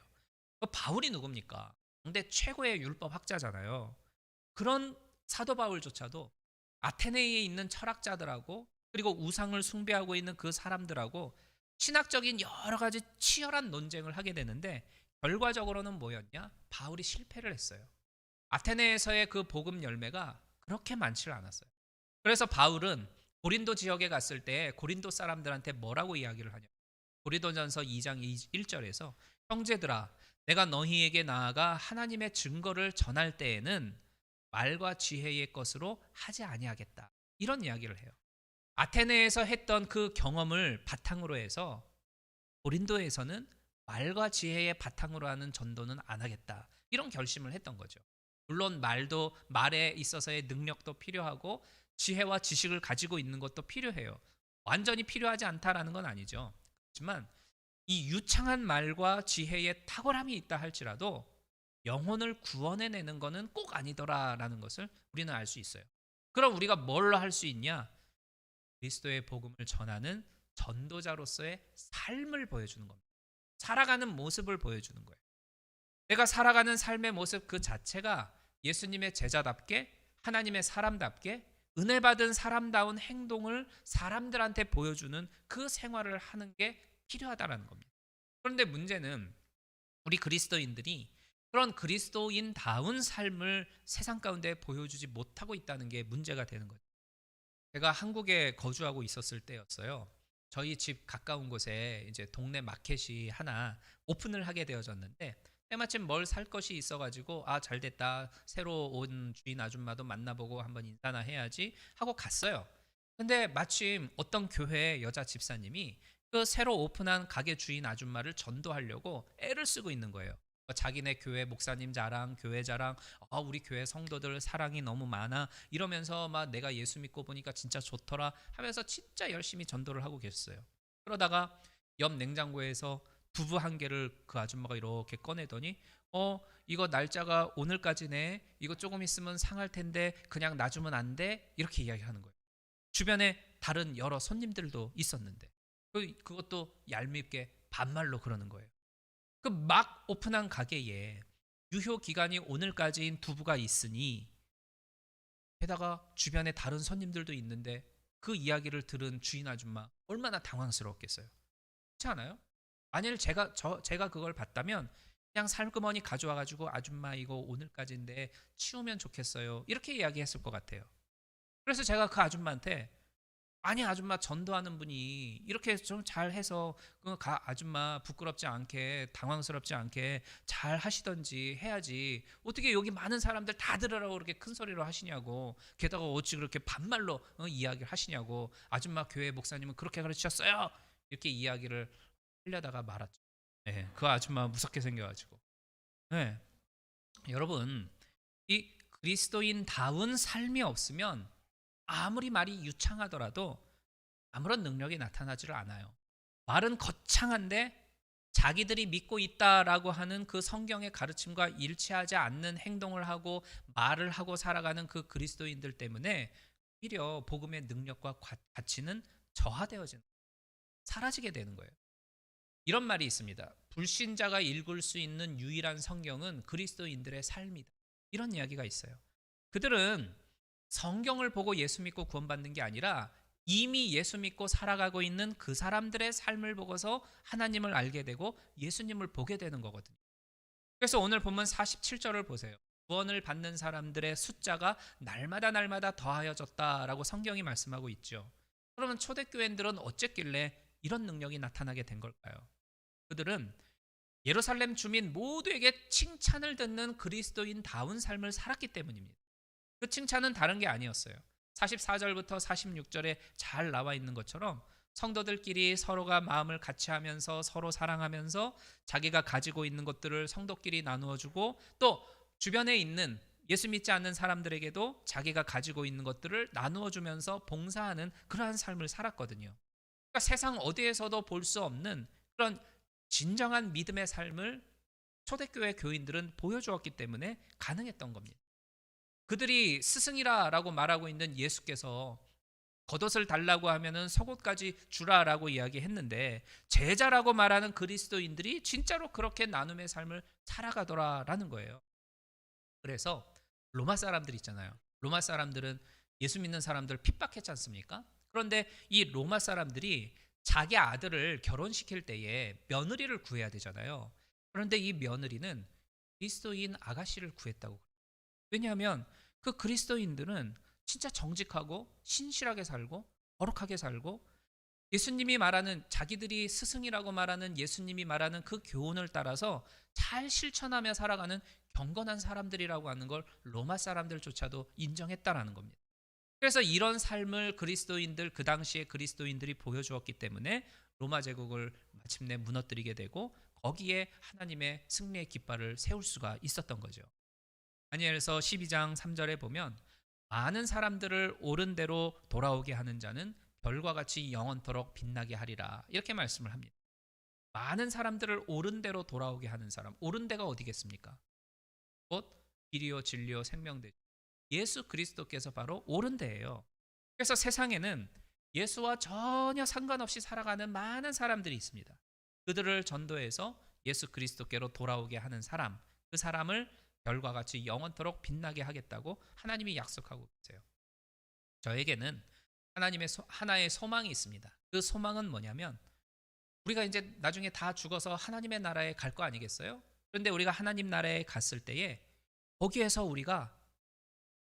바울이 누굽니까? 근데 최고의 율법 학자잖아요. 그런 사도 바울조차도 아테네에 있는 철학자들하고 그리고 우상을 숭배하고 있는 그 사람들하고 신학적인 여러 가지 치열한 논쟁을 하게 되는데 결과적으로는 뭐였냐? 바울이 실패를 했어요. 아테네에서의 그 복음 열매가 그렇게 많지를 않았어요. 그래서 바울은 고린도 지역에 갔을 때 고린도 사람들한테 뭐라고 이야기를 하냐? 고린도전서 2장 1절에서 형제들아 내가 너희에게 나아가 하나님의 증거를 전할 때에는 말과 지혜의 것으로 하지 아니하겠다. 이런 이야기를 해요. 아테네에서 했던 그 경험을 바탕으로 해서 고린도에서는 말과 지혜의 바탕으로 하는 전도는 안 하겠다. 이런 결심을 했던 거죠. 물론 말에 있어서의 능력도 필요하고 지혜와 지식을 가지고 있는 것도 필요해요. 완전히 필요하지 않다라는 건 아니죠. 하지만 이 유창한 말과 지혜의 탁월함이 있다 할지라도 영혼을 구원해내는 것은 꼭 아니더라라는 것을 우리는 알 수 있어요. 그럼 우리가 뭘로 할 수 있냐? 그리스도의 복음을 전하는 전도자로서의 삶을 보여주는 겁니다. 살아가는 모습을 보여주는 거예요. 내가 살아가는 삶의 모습 그 자체가 예수님의 제자답게 하나님의 사람답게 은혜 받은 사람다운 행동을 사람들한테 보여주는 그 생활을 하는 게 필요하다는 겁니다. 그런데 문제는 우리 그리스도인들이 그런 그리스도인다운 삶을 세상 가운데 보여주지 못하고 있다는 게 문제가 되는 거죠. 제가 한국에 거주하고 있었을 때였어요. 저희 집 가까운 곳에 이제 동네 마켓이 하나 오픈을 하게 되어졌는데 때마침 뭘 살 것이 있어가지고 잘 됐다. 새로 온 주인 아줌마도 만나보고 한번 인사나 해야지 하고 갔어요. 근데 마침 어떤 교회 여자 집사님이 그 새로 오픈한 가게 주인 아줌마를 전도하려고 애를 쓰고 있는 거예요. 자기네 교회 목사님 자랑, 교회 자랑, 우리 교회 성도들 사랑이 너무 많아 이러면서 막 내가 예수 믿고 보니까 진짜 좋더라 하면서 진짜 열심히 전도를 하고 계셨어요. 그러다가 옆 냉장고에서 두부 한 개를 그 아줌마가 이렇게 꺼내더니 이거 날짜가 오늘까지네. 이거 조금 있으면 상할 텐데 그냥 놔주면 안 돼? 이렇게 이야기하는 거예요. 주변에 다른 여러 손님들도 있었는데 그것도 얄밉게 반말로 그러는 거예요. 그 막 오픈한 가게에 유효 기간이 오늘까지인 두부가 있으니 게다가 주변에 다른 손님들도 있는데 그 이야기를 들은 주인 아줌마 얼마나 당황스러웠겠어요. 그렇지 않아요? 만일 제가 그걸 봤다면 그냥 살그머니 가져와 가지고 아줌마 이거 오늘까지인데 치우면 좋겠어요. 이렇게 이야기했을 것 같아요. 그래서 제가 그 아줌마한테 아니 아줌마 전도하는 분이 이렇게 좀 잘해서 아줌마 부끄럽지 않게 당황스럽지 않게 잘 하시던지 해야지 어떻게 여기 많은 사람들 다 들으라고 그렇게 큰 소리로 하시냐고 게다가 어찌 그렇게 반말로 이야기를 하시냐고 아줌마 교회 목사님은 그렇게 가르치셨어요 이렇게 이야기를 하려다가 말았죠. 네, 그 아줌마 무섭게 생겨가지고 네, 여러분 이 그리스도인다운 삶이 없으면 아무리 말이 유창하더라도 아무런 능력이 나타나지를 않아요. 말은 거창한데 자기들이 믿고 있다라고 하는 그 성경의 가르침과 일치하지 않는 행동을 하고 말을 하고 살아가는 그 그리스도인들 때문에 오히려 복음의 능력과 가치는 저하되어지는 사라지게 되는 거예요. 이런 말이 있습니다. 불신자가 읽을 수 있는 유일한 성경은 그리스도인들의 삶이다. 이런 이야기가 있어요. 그들은 성경을 보고 예수 믿고 구원받는 게 아니라 이미 예수 믿고 살아가고 있는 그 사람들의 삶을 보고서 하나님을 알게 되고 예수님을 보게 되는 거거든요. 그래서 오늘 본문 47절을 보세요. 구원을 받는 사람들의 숫자가 날마다 더하여졌다라고 성경이 말씀하고 있죠. 그러면 초대교회인들은 어쨌길래 이런 능력이 나타나게 된 걸까요? 그들은 예루살렘 주민 모두에게 칭찬을 듣는 그리스도인다운 삶을 살았기 때문입니다. 그 칭찬은 다른 게 아니었어요. 44절부터 46절에 잘 나와 있는 것처럼 성도들끼리 서로가 마음을 같이 하면서 서로 사랑하면서 자기가 가지고 있는 것들을 성도끼리 나누어 주고 또 주변에 있는 예수 믿지 않는 사람들에게도 자기가 가지고 있는 것들을 나누어 주면서 봉사하는 그러한 삶을 살았거든요. 그러니까 세상 어디에서도 볼 수 없는 그런 진정한 믿음의 삶을 초대교회 교인들은 보여주었기 때문에 가능했던 겁니다. 그들이 스승이라라고 말하고 있는 예수께서 겉옷을 달라고 하면은 속옷까지 주라라고 이야기했는데 제자라고 말하는 그리스도인들이 진짜로 그렇게 나눔의 삶을 살아가더라라는 거예요. 그래서 로마 사람들 있잖아요. 로마 사람들은 예수 믿는 사람들 핍박했지 않습니까? 그런데 이 로마 사람들이 자기 아들을 결혼시킬 때에 며느리를 구해야 되잖아요. 그런데 이 며느리는 그리스도인 아가씨를 구했다고. 왜냐하면 그 그리스도인들은 진짜 정직하고 신실하게 살고 거룩하게 살고 예수님이 말하는 자기들이 스승이라고 말하는 예수님이 말하는 그 교훈을 따라서 잘 실천하며 살아가는 경건한 사람들이라고 하는 걸 로마 사람들조차도 인정했다라는 겁니다. 그래서 이런 삶을 그리스도인들 그 당시에 그리스도인들이 보여주었기 때문에 로마 제국을 마침내 무너뜨리게 되고 거기에 하나님의 승리의 깃발을 세울 수가 있었던 거죠. 다니엘서 12장 3절에 보면 많은 사람들을 옳은 대로 돌아오게 하는 자는 별과 같이 영원토록 빛나게 하리라 이렇게 말씀을 합니다. 많은 사람들을 옳은 대로 돌아오게 하는 사람, 옳은 데가 어디겠습니까? 곧 길이요 진리요 생명되죠. 예수 그리스도께서 바로 옳은 데예요. 그래서 세상에는 예수와 전혀 상관없이 살아가는 많은 사람들이 있습니다. 그들을 전도해서 예수 그리스도께로 돌아오게 하는 사람, 그 사람을 별과 같이 영원토록 빛나게 하겠다고 하나님이 약속하고 계세요. 저에게는 하나의 소망이 있습니다. 그 소망은 뭐냐면 우리가 이제 나중에 다 죽어서 하나님의 나라에 갈 거 아니겠어요? 그런데 우리가 하나님 나라에 갔을 때에 거기에서 우리가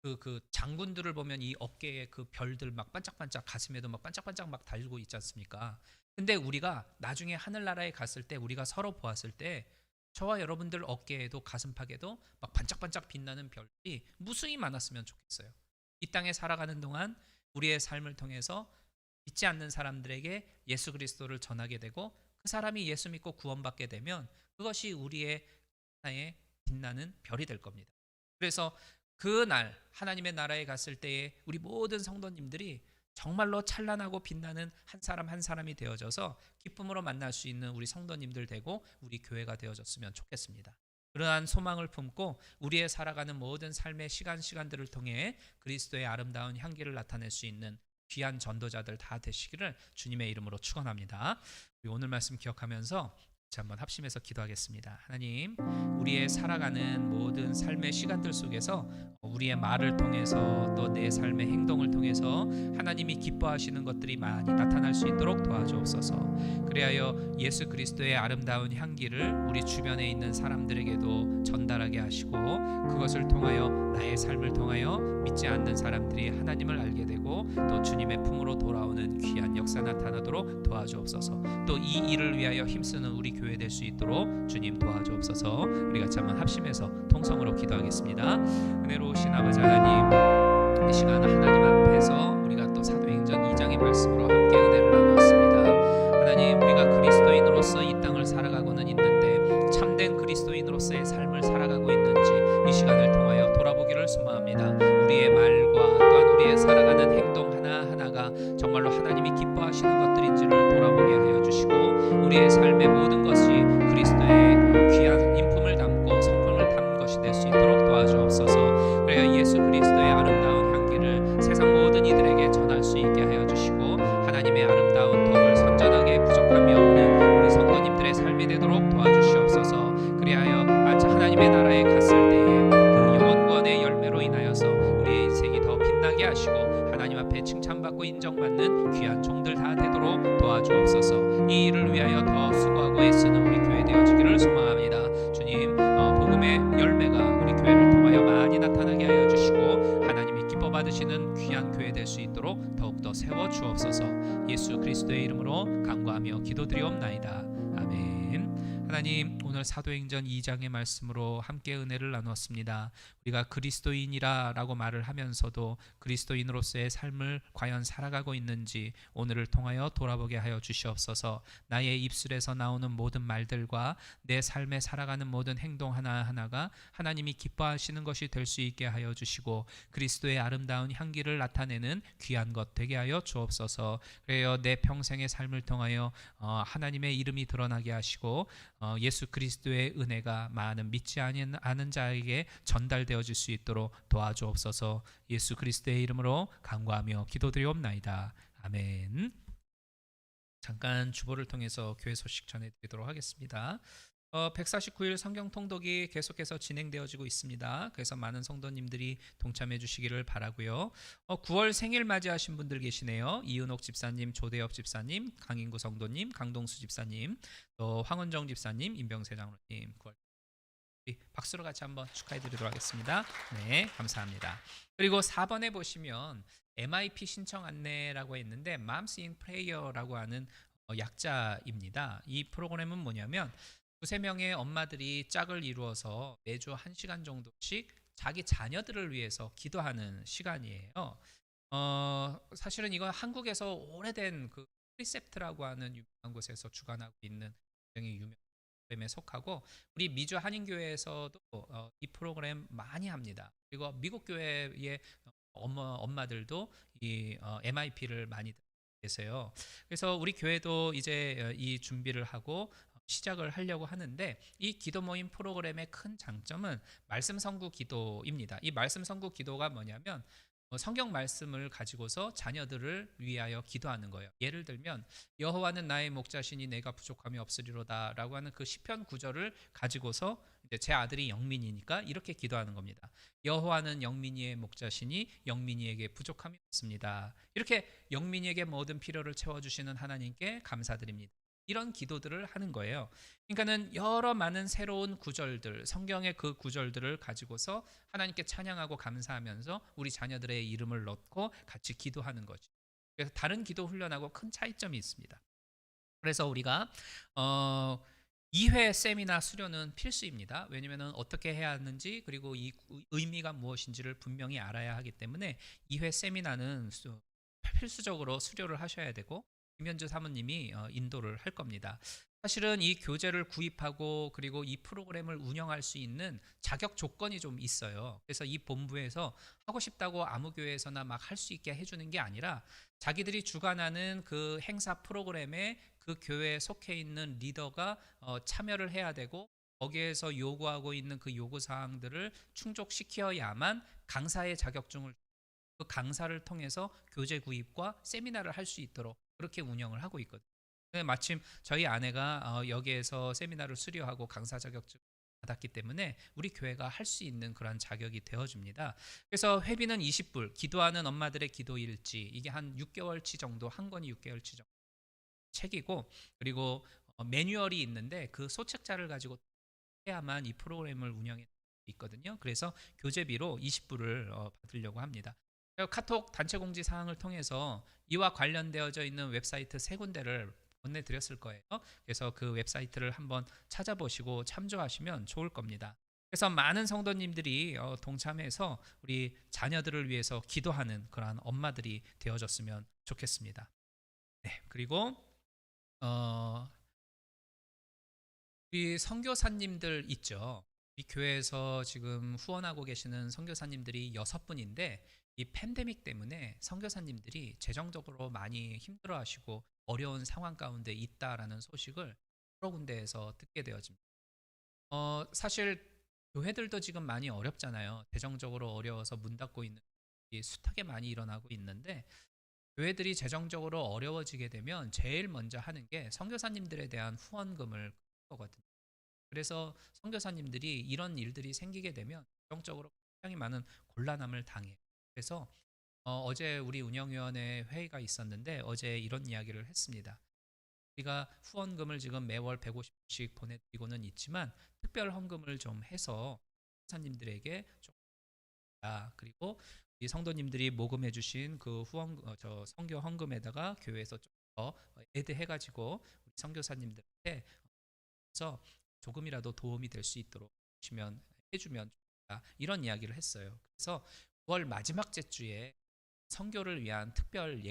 그 장군들을 보면 이 어깨에 그 별들 막 반짝반짝 가슴에도 막 반짝반짝 막 달고 있지 않습니까? 근데 우리가 나중에 하늘나라에 갔을 때 우리가 서로 보았을 때 저와 여러분들 어깨에도 가슴팍에도 막 반짝반짝 빛나는 별이 무수히 많았으면 좋겠어요. 이 땅에 살아가는 동안 우리의 삶을 통해서 믿지 않는 사람들에게 예수 그리스도를 전하게 되고 그 사람이 예수 믿고 구원받게 되면 그것이 우리의 하나의 빛나는 별이 될 겁니다. 그래서 그날 하나님의 나라에 갔을 때에 우리 모든 성도님들이 정말로 찬란하고 빛나는 한 사람 한 사람이 되어져서 기쁨으로 만날 수 있는 우리 성도님들 되고 우리 교회가 되어졌으면 좋겠습니다. 그러한 소망을 품고 우리의 살아가는 모든 삶의 시간들을 통해 그리스도의 아름다운 향기를 나타낼 수 있는 귀한 전도자들 다 되시기를 주님의 이름으로 축원합니다. 우리 오늘 말씀 기억하면서 한번 합심해서 기도하겠습니다. 하나님, 우리의 살아가는 모든 삶의 시간들 속에서 우리의 말을 통해서 또 내 삶의 행동을 통해서 하나님이 기뻐하시는 것들이 많이 나타날 수 있도록 도와주옵소서. 그리하여 예수 그리스도의 아름다운 향기를 우리 주변에 있는 사람들에게도 전달하게 하시고 그것을 통하여 나의 삶을 통하여 믿지 않는 사람들이 하나님을 알게 되고 또 주님의 품으로 돌아오는 귀한 역사 나타나도록 도와주옵소서. 또 이 일을 위하여 힘쓰는 우리 교회 될 수 있도록 주님 도와주옵소서. 우리 같이 한번 합심해서 통성으로 기도하겠습니다. 은혜로우신 아버지 하나님, 이 시간 하나님 앞에서 우리가 또 사도행전 2장의 말씀으로 함께 은혜를 나누었습니다. 하나님, 우리가 그리스도인으로서 이 땅을 살아가고는 있는데 참된 그리스도인으로서의 삶을 살아가고 있는지 이 시간을 통하여 돌아보기를 소망합니다. 우리의 말과 또한 우리의 살아가는 행동 하나하나가 정말로 하나님이 기뻐하시는 것들인지를 돌아보게 하여 주시고 우리의 삶의 모든 것이 그리스도의 귀한 인품을 담고 성품을 담은 것이 될 수 있도록 도와주옵소서. 그래야 예수 그리스도의 아름다운 향기를 세상 모든 이들에게 전할 수 있게 하여 주시고 하나님의 아름다운 덕을 선전하게 부족함이 없는 우리 성도님들의 삶이 되도록 도와주시옵소서. 그리하여 하나님의 나라에 갔을 때에 그 영원권의 열매로 인하여서 우리의 인생이 더 빛나게 하시고 하나님 앞에 칭찬받고 인정받는 귀한 종들 다 되도록 도와주옵소서. 이 일을 위하여 더 수고하고 애쓰는 우리 교회 되어지기를 소망합니다. 주님, 복음의 열매가 우리 교회를 통하여 많이 나타나게 하여 주시고 하나님이 기뻐 받으시는 귀한 교회 될 수 있도록 더욱더 세워 주옵소서. 예수 그리스도의 이름으로 간구하며 기도드리옵나이다. 아멘. 하나님, 오늘 사도행전 2장의 말씀으로 함께 은혜를 나누었습니다. 우리가 그리스도인이라 라고 말을 하면서도 그리스도인으로서의 삶을 과연 살아가고 있는지 오늘을 통하여 돌아보게 하여 주시옵소서. 나의 입술에서 나오는 모든 말들과 내 삶에 살아가는 모든 행동 하나하나가 하나님이 기뻐하시는 것이 될 수 있게 하여 주시고 그리스도의 아름다운 향기를 나타내는 귀한 것 되게 하여 주옵소서. 그래요, 내 평생의 삶을 통하여 하나님의 이름이 드러나게 하시고 예수 그리스도의 은혜가 많은 믿지 않은 자에게 전달되어질 수 있도록 도와주옵소서. 예수 그리스도의 이름으로 간구하며 기도드리옵나이다. 아멘. 잠깐 주보를 통해서 교회 소식 전해드리도록 하겠습니다. 149일 성경 통독이 계속해서 진행되어지고 있습니다. 그래서 많은 성도님들이 동참해 주시기를 바라고요. 9월 생일 맞이하신 분들 계시네요. 이은옥 집사님, 조대엽 집사님, 강인구 성도님, 강동수 집사님, 또 황원정 집사님, 임병세 장로님 9월 박수로 같이 한번 축하해 드리도록 하겠습니다. 네, 감사합니다. 그리고 4번에 보시면 MIP 신청 안내라고 했는데 Moms in Prayer라고 하는 약자입니다. 이 프로그램은 뭐냐면 두세 명의 엄마들이 짝을 이루어서 매주 1시간 정도씩 자기 자녀들을 위해서 기도하는 시간이에요. 사실은 이건 한국에서 오래된 그 프리셉트라고 하는 유명한 곳에서 주관하고 있는 굉장히 유명한 프로그램에 속하고 우리 미주 한인교회에서도 이 프로그램 많이 합니다. 그리고 미국 교회의 엄마들도 이 MIP를 많이 계세요. 그래서 우리 교회도 이제 이 준비를 하고 시작을 하려고 하는데 이 기도 모임 프로그램의 큰 장점은 말씀 선구 기도입니다. 이 말씀 선구 기도가 뭐냐면 성경 말씀을 가지고서 자녀들을 위하여 기도하는 거예요. 예를 들면 여호와는 나의 목자시니 내가 부족함이 없으리로다 라고 하는 그 시편 구절을 가지고서 이제 제 아들이 영민이니까 이렇게 기도하는 겁니다. 여호와는 영민이의 목자시니 영민이에게 부족함이 없습니다. 이렇게 영민이에게 모든 필요를 채워주시는 하나님께 감사드립니다. 이런 기도들을 하는 거예요. 그러니까는 여러 많은 새로운 구절들, 성경의 그 구절들을 가지고서 하나님께 찬양하고 감사하면서 우리 자녀들의 이름을 넣고 같이 기도하는 거죠. 그래서 다른 기도 훈련하고 큰 차이점이 있습니다. 그래서 우리가 2회 세미나 수료는 필수입니다. 왜냐하면 어떻게 해야 하는지 그리고 이 의미가 무엇인지를 분명히 알아야 하기 때문에 2회 세미나는 필수적으로 수료를 하셔야 되고 김현주 사모님이 인도를 할 겁니다. 사실은 이 교재를 구입하고 그리고 이 프로그램을 운영할 수 있는 자격 조건이 좀 있어요. 그래서 이 본부에서 하고 싶다고 아무 교회에서나 막 할 수 있게 해주는 게 아니라 자기들이 주관하는 그 행사 프로그램에 그 교회에 속해 있는 리더가 참여를 해야 되고 거기에서 요구하고 있는 그 요구 사항들을 충족시켜야만 강사의 자격증을 그 강사를 통해서 교재 구입과 세미나를 할 수 있도록 그렇게 운영을 하고 있거든요. 마침 저희 아내가 여기에서 세미나를 수료하고 강사 자격증 받았기 때문에 우리 교회가 할 수 있는 그런 자격이 되어줍니다. 그래서 회비는 20불, 기도하는 엄마들의 기도 일지 이게 한 6개월치 정도, 한 권이 6개월치 정도 책이고 그리고 매뉴얼이 있는데 그 소책자를 가지고 해야만 이 프로그램을 운영해 있거든요. 그래서 교재비로 20불을 받으려고 합니다. 카톡 단체 공지 사항을 통해서 이와 관련되어져 있는 웹사이트 세 군데를 보내드렸을 거예요. 그래서 그 웹사이트를 한번 찾아보시고 참조하시면 좋을 겁니다. 그래서 많은 성도님들이 동참해서 우리 자녀들을 위해서 기도하는 그러한 엄마들이 되어졌으면 좋겠습니다. 네, 그리고 우리 선교사님들 있죠. 이 교회에서 지금 후원하고 계시는 선교사님들이 6분인데 이 팬데믹 때문에 선교사님들이 재정적으로 많이 힘들어하시고 어려운 상황 가운데 있다라는 소식을 여러 군데에서 듣게 되어집니다. 사실 교회들도 지금 많이 어렵잖아요. 재정적으로 어려워서 문 닫고 있는 일이 숱하게 많이 일어나고 있는데 교회들이 재정적으로 어려워지게 되면 제일 먼저 하는 게 선교사님들에 대한 후원금을 거거든요. 그래서 선교사님들이 이런 일들이 생기게 되면 재정적으로 굉장히 많은 곤란함을 당해요. 그래서 어제 우리 운영위원회 회의가 있었는데 어제 이런 이야기를 했습니다. 우리가 후원금을 지금 매월 150씩 보내드리고는 있지만 특별 헌금을 좀 해서 선교사님들에게 좀 그리고 이 성도님들이 모금해 주신 그 후원 저 선교 헌금에다가 교회에서 좀 더 애드해 가지고 우리 선교사님들한테 서 조금이라도 도움이 될 수 있도록 해주면 좋겠다. 이런 이야기를 했어요. 그래서 9월 마지막 주에 선교를 위한 특별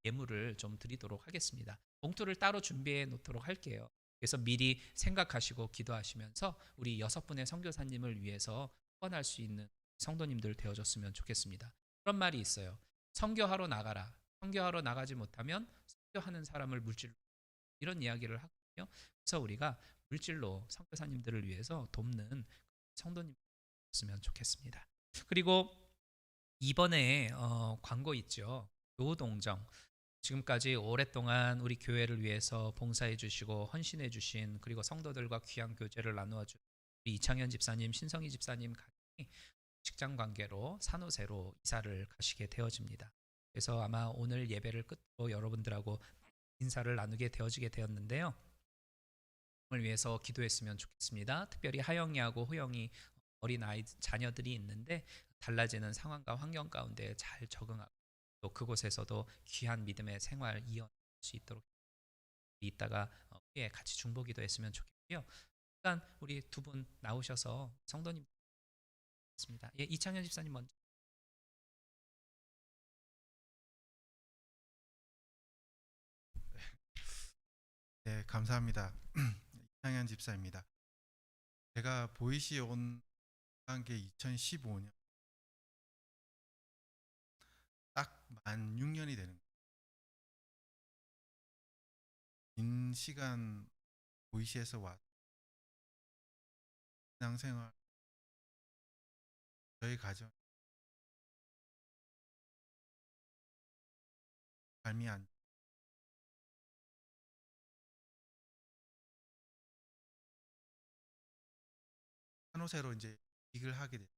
예물을 좀 드리도록 하겠습니다. 봉투를 따로 준비해 놓도록 할게요. 그래서 미리 생각하시고 기도하시면서 우리 6분의 선교사님을 위해서 후원할 수 있는 성도님들 되어줬으면 좋겠습니다. 그런 말이 있어요. 선교하러 나가라. 선교하러 나가지 못하면 선교하는 사람을 물질로 이런 이야기를 하거든요. 그래서 우리가 물질로 선교사님들을 위해서 돕는 성도님이었으면 좋겠습니다. 그리고 이번에 광고 있죠. 노동정. 지금까지 오랫동안 우리 교회를 위해서 봉사해 주시고 헌신해 주신 그리고 성도들과 귀한 교제를 나누어 준 우리 이창현 집사님, 신성희 집사님 가족이 직장 관계로 산호세로 이사를 가시게 되어집니다. 그래서 아마 오늘 예배를 끝으로 여러분들하고 인사를 나누게 되어지게 되었는데요. 을 위해서 기도했으면 좋겠습니다. 특별히 하영이하고 호영이 어린 아이 자녀들이 있는데 달라지는 상황과 환경 가운데 잘 적응하고 또 그곳에서도 귀한 믿음의 생활 이어갈 수 있도록 이따가 후에 같이 중보기도 했으면 좋겠고요. 일단 우리 두 분 나오셔서 성도님 있습니다. 예, 이창현 집사님 먼저. 네, 감사합니다. 이창현 집사입니다. 제가 보이시에 온 게 2015년 딱 만 6년이 되는 거예요. 긴 시간 보이시에서 와 신앙생활 저희 가정 삶이 안 산호세로 이제 이직을 하게 됐어요.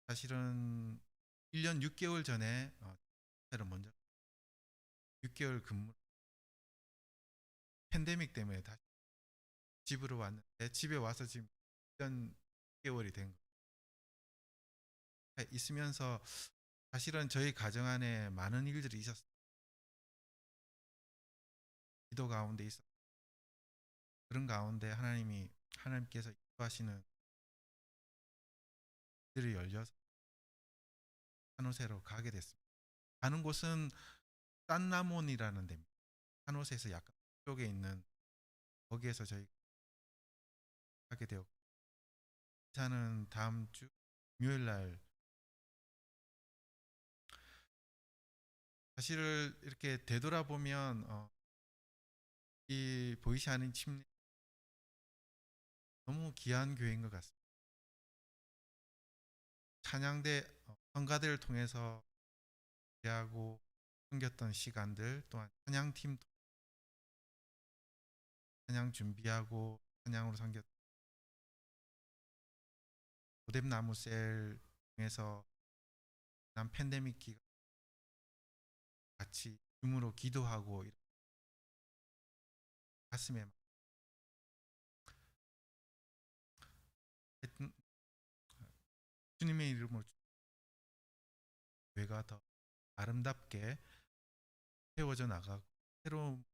사실은 1년 6개월 전에 산호세를 먼저 6개월 근무 팬데믹 때문에 다시 집으로 왔는데 집에 와서 지금 1년 6개월이 된 거예요. 있으면서 사실은 저희 가정 안에 많은 일들이 있었어요. 기도 가운데 있었어요. 그런 가운데 하나님께서 인도하시는 길을 열려서 산호세로 가게 됐습니다. 가는 곳은 산나몬이라는 데입니다. 산호세에서 약간 쪽에 있는 거기에서 저희 하게 되었고 기사는 다음 주 금요일 날 사실을 이렇게 되돌아보면 이 보이지 않는 침례 너무 귀한 교회인 것 같습니다. 찬양대 성가대를 통해서 대하고 섬겼던 시간들 또한 찬양팀 찬양 준비하고 찬양으로 섬겼던 고뎀나무셀 통해서 난 팬데믹 기간 같이 줌으로 기도하고 가슴에 하여튼 주님의 이름으로 교회가 더 아름답게 세워져 나가고 새로운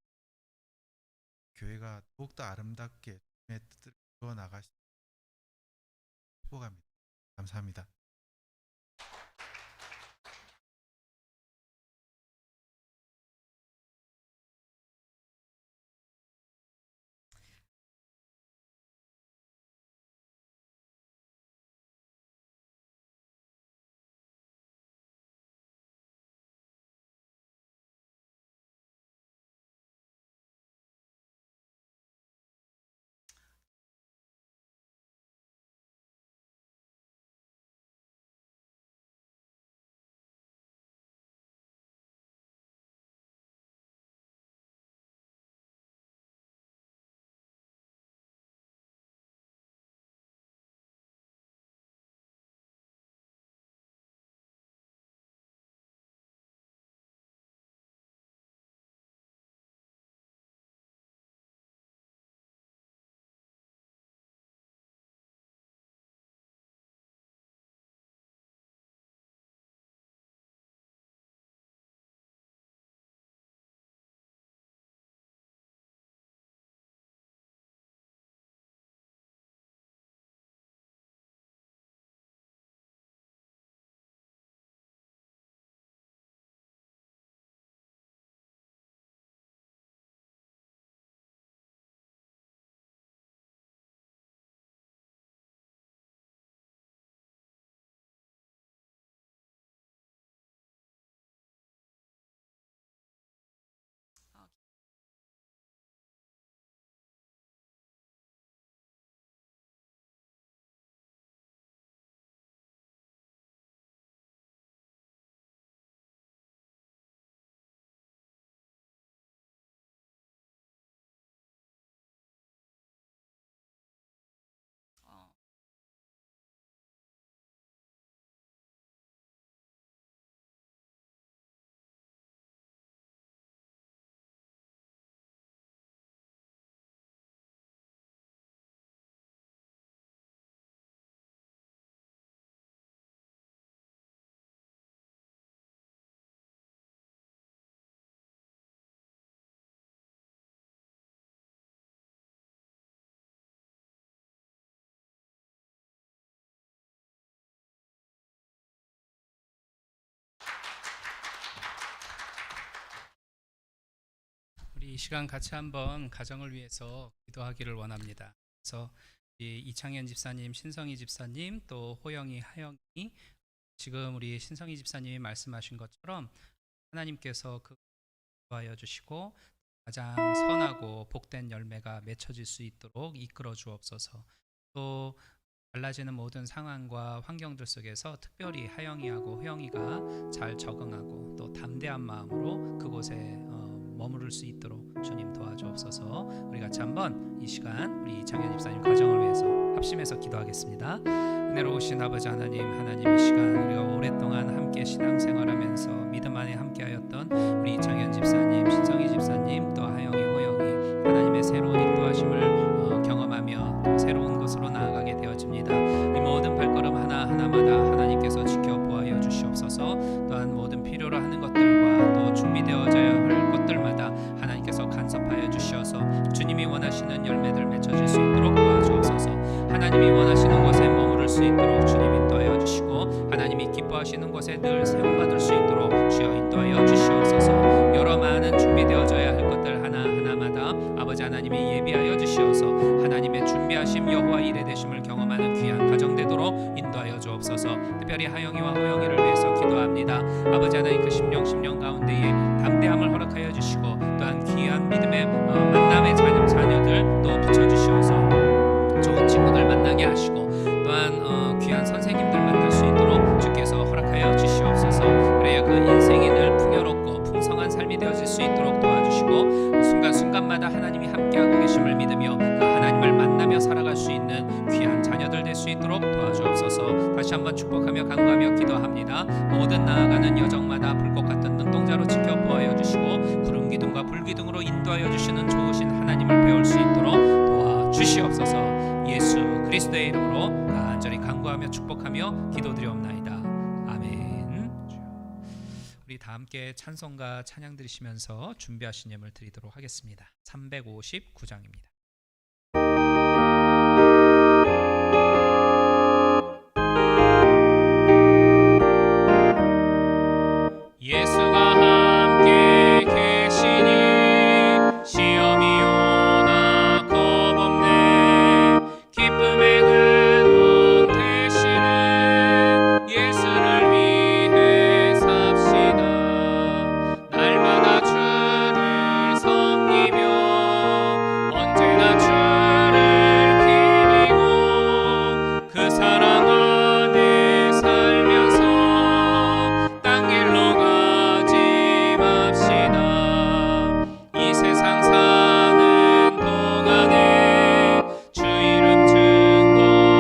교회가 더욱더 아름답게 주님의 뜻을 이루어 나가시 축복합니다. 감사합니다. 우리 이 시간 같이 한번 가정을 위해서 기도하기를 원합니다. 그래서 이 이창현 집사님, 신성희 집사님, 또 호영이, 하영이 지금 우리 신성희 집사님이 말씀하신 것처럼 하나님께서 그 도와여 주시고 가장 선하고 복된 열매가 맺혀질 수 있도록 이끌어 주옵소서. 또 달라지는 모든 상황과 환경들 속에서 특별히 하영이하고 호영이가 잘 적응하고 또 담대한 마음으로 그곳에 머무를 수 있도록 주님 도와주옵소서. 우리 같이 한번 이 시간 우리 이창현 집사님 가정을 위해서 합심해서 기도하겠습니다. 은혜로우신 아버지 하나님, 하나님 이 시간 우리가 오랫동안 함께 신앙생활하면서 믿음 안에 함께하였던 우리 이창현 집사님, 신성희 집사님, 또 하영이, 호영이 하나님의 새로운 인도하심을 경험하며 또 새로운 곳으로 나아가게 되어집니다. 이 모든 발걸음 하나하나마다 하나님께서 지켜보아여 주시옵소서. 또한 모든 필요로 하는 것들과 또 준비되어져야 할 것들마다 하나님께서 간섭하여 주시어서 주님이 원하시는 열매들 맺혀질 수 있도록 도와주옵소서. 하나님이 원하시는 곳에 머무를 수 있도록 주님 인도하여 주시고 하나님이 기뻐하시는 곳에 늘 세움받을 수 있도록 주여 인도하여 순간마다 하나님이 함께하고 계심을 믿으며 그 하나님을 만나며 살아갈 수 있는 귀한 자녀들 될 수 있도록 도와주옵소서. 다시 한번 축복하며 간구하며 기도합니다. 모든 나아가는 여정마다 불꽃 같은 눈동자로 지켜보아여 주시고 구름 기둥과 불 기둥으로 인도하여 주시는 좋으신 하나님을 배울 수 있도록 도와주시옵소서. 예수 그리스도의 이름으로 간절히 간구하며 축복하며 기도드리옵나이다. 아멘. 우리 다 함께 찬송과 찬양 드리시면서 준비하신 예물 드리도록 하겠습니다. 359장입니다. 예수가 함께 계시니 시험이 오나 겁없네. 기쁨의 근원 되시는 예수를 위해 삽시다. 날마다 주를 섬기며 언제나 주를 기리고 그 사랑 안에 살면서 땅 길로 가지 맙시다. 이 세상 사는 동안에 주 이름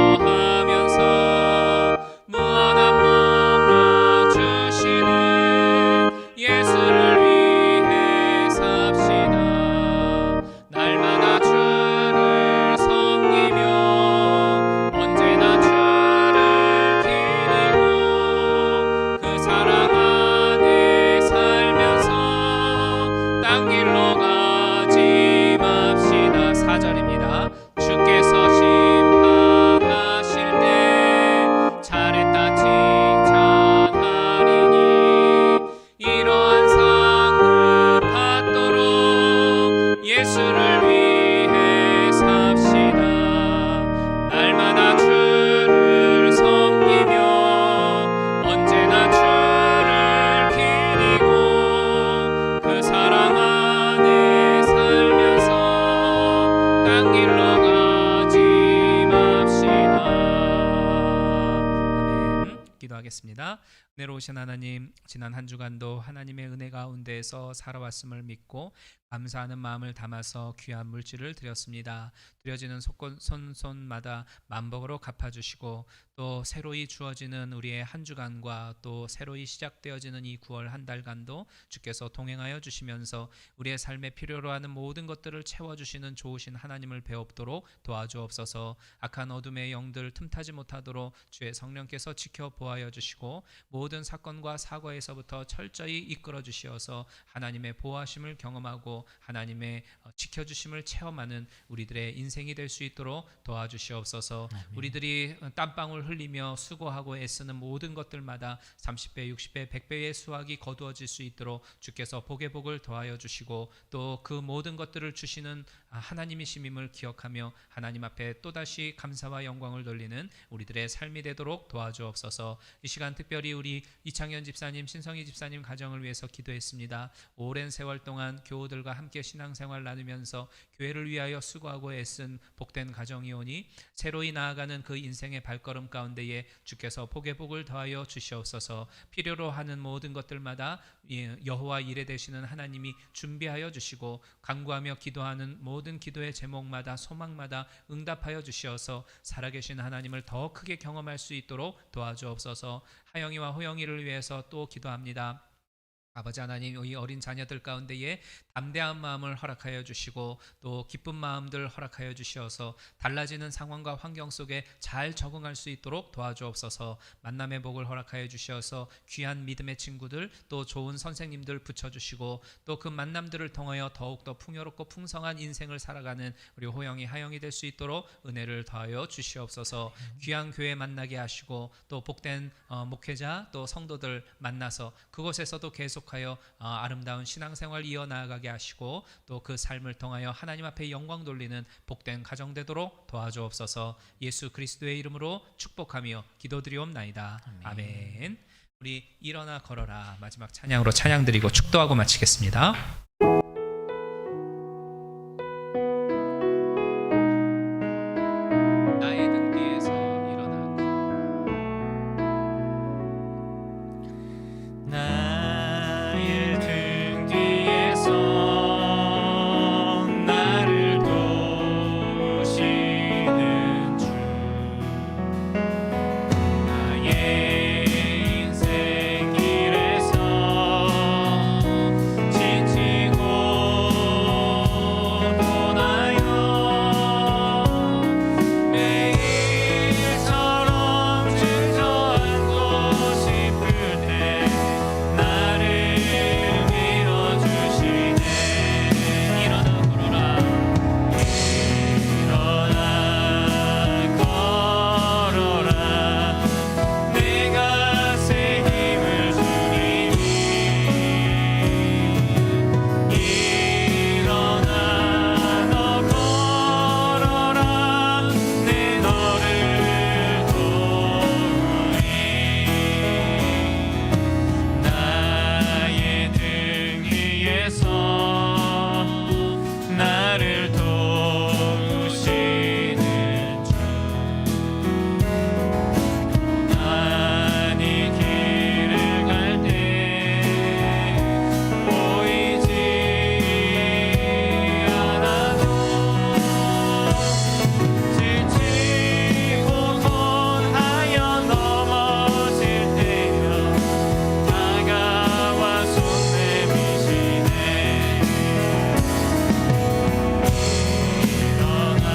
증거하면서 무한한 복락 주시는 예수를 위해 삽시다. 날마다 주를 섬기며 언제나 주를 기리고 그 사랑 안에 살면서 땅 길로 가지 맙시다. 4절입니다. 주께서 심판하실 때 잘했다 칭찬하리니 이러한 상을 받도록 예수를 위해 삽시다. 날마다 주를 섬기며 언제나 주를 기리고 그 사랑 안에 살면서 땅 길로 가지 맙시다. 아멘. 기도하겠습니다. 은혜로우신 하나님, 지난 한 주간도 하나님의 은혜 가운데에서 살아왔음을 믿고 감사하는 마음을 담아서 귀한 물질을 드렸습니다. 드려지는 손마다 만복으로 갚아주시고 또 새로이 주어지는 우리의 한 주간과 또 새로이 시작되어지는 이 9월 한 달간도 주께서 동행하여 주시면서 우리의 삶에 필요로 하는 모든 것들을 채워주시는 좋으신 하나님을 배웁도록 도와주옵소서. 악한 어둠의 영들 틈타지 못하도록 주의 성령께서 지켜보아여 주시고 모든 사건과 사고에서부터 철저히 이끌어 주시어서 하나님의 보호하심을 경험하고 하나님의 지켜주심을 체험하는 우리들의 인생이 될 수 있도록 도와주시옵소서. 아멘. 우리들이 땀방울 흘리며 수고하고 애쓰는 모든 것들마다 30배, 60배, 100배의 수확이 거두어질 수 있도록 주께서 복의 복을 더하여 주시고 또 그 모든 것들을 주시는 하나님이심임을 기억하며 하나님 앞에 또다시 감사와 영광을 돌리는 우리들의 삶이 되도록 도와주옵소서. 이 시간 특별히 우리 이창현 집사님, 신성희 집사님 가정을 위해서 기도했습니다. 오랜 세월 동안 교우들과 함께 신앙생활 나누면서 교회를 위하여 수고하고 애쓴 복된 가정이오니 새로이 나아가는 그 인생의 발걸음 가운데에 주께서 복의 복을 더하여 주시옵소서. 필요로 하는 모든 것들마다 여호와 이레 되시는 하나님이 준비하여 주시고 간구하며 기도하는 모든 기도의 제목마다 소망마다 응답하여 주시어서 살아계신 하나님을 더 크게 경험할 수 있도록 도와주옵소서. 하영이와 호영이를 위해서 또 기도합니다. 아버지 하나님, 이 어린 자녀들 가운데에 담대한 마음을 허락하여 주시고 또 기쁜 마음들 허락하여 주시어서 달라지는 상황과 환경 속에 잘 적응할 수 있도록 도와주옵소서. 만남의 복을 허락하여 주시어서 귀한 믿음의 친구들 또 좋은 선생님들 붙여주시고 또 그 만남들을 통하여 더욱더 풍요롭고 풍성한 인생을 살아가는 우리 호영이 하영이 될 수 있도록 은혜를 더하여 주시옵소서. 귀한 교회 만나게 하시고 또 복된 목회자 또 성도들 만나서 그곳에서도 계속하여 아름다운 신앙생활 이어나가게 하시고 또 그 삶을 통하여 하나님 앞에 영광 돌리는 복된 가정 되도록 도와주옵소서. 예수 그리스도의 이름으로 축복하며 기도드리옵나이다. 아멘. 우리 일어나 걸어라 마지막 찬양으로 찬양 드리고 축도하고 마치겠습니다. 나의 등 뒤에서 일어나 나의 등 뒤에서 위에서 나를 도우시는 주 나니 길을 갈 때 보이지 않아도 지치고 권하여 넘어질 때여 다가와 손 내미시네 일어나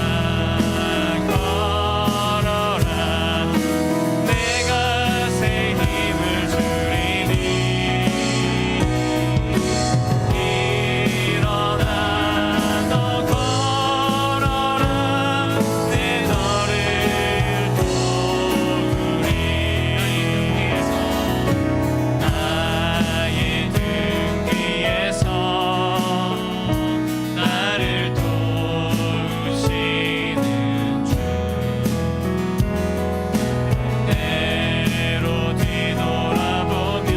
걸어라 내가 새 힘을 주리니 일어나 너 걸어라 내 너를 도우리 나의 등 뒤에서 나를 도우시는 주 때로 뒤돌아보며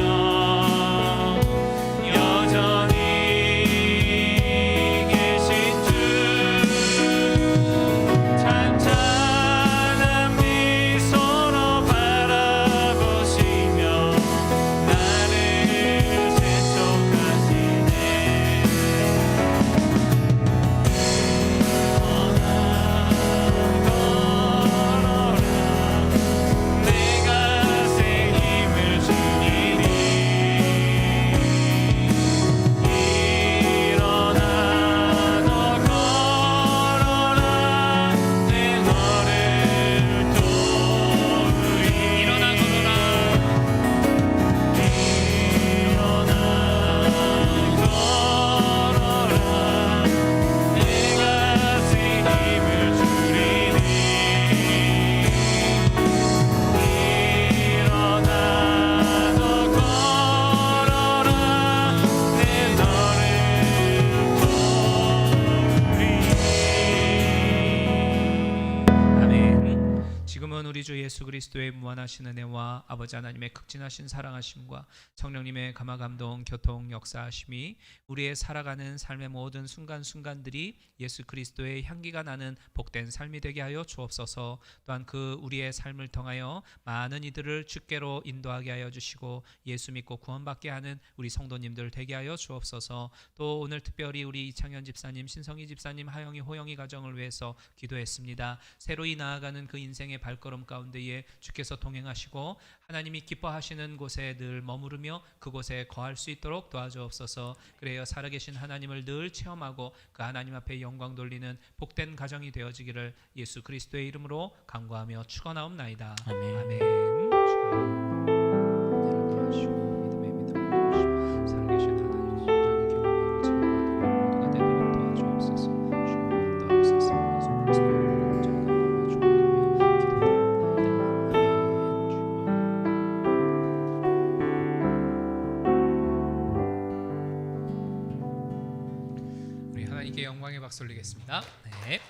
여전히 계신 주 찬찬한 미소로 바라보시며 나를 재촉하시네 걸어라 내가 새 힘을 주리니 일어나 너 걸어라 내 너를 도우리 일어나 걸어라 일어나 걸어라 내가 새 힘을 주리니 일어나 너 걸어라 내 너를 도우리 아멘. 지금은 우리 주 예수 그리스도의 무한하신 은혜와 아버지 하나님의 극진하신 사랑하심과 성령님의 감화 감동 교통 역사하심이 우리의 살아가는 삶의 모든 순간순간들이 예수 그리스도의 향기가 나는 복된 삶이 되게 하여 주옵소서. 또한 그 우리의 삶을 통하여 많은 이들을 주께로 인도하게 하여 주시고 예수 믿고 구원받게 하는 우리 성도님들 되게 하여 주옵소서. 또 오늘 특별히 우리 이창현 집사님, 신성희 집사님, 하영이, 호영이 가정을 위해서 기도했습니다. 새로이 나아가는 그 인생의 발걸음 가운데에 주께서 동행하시고 하나님이 기뻐하시는 곳에 늘 머무르며 그곳에 거할 수 있도록 도와주옵소서. 그래야 살아계신 하나님을 늘 체험하고 그 하나님 앞에 영광 돌리는 복된 가정이 되어지기를 예수 그리스도의 이름으로 간구하며 축원하옵나이다. 아멘. 아멘. 주여, 은혜를 더하시고 믿음의 믿음을 더하시고 살아계신 하나님을 온전히 경험하고 체험하는 모두가 되도록 도와주옵소서. 주여 따옵소서. 예수 그리스도의 이름으로 온전히 간구하며 축원하며 기도드리옵나이다. 아멘. 주여. 우리 하나님께 영광의 박수 올리겠습니다. 네.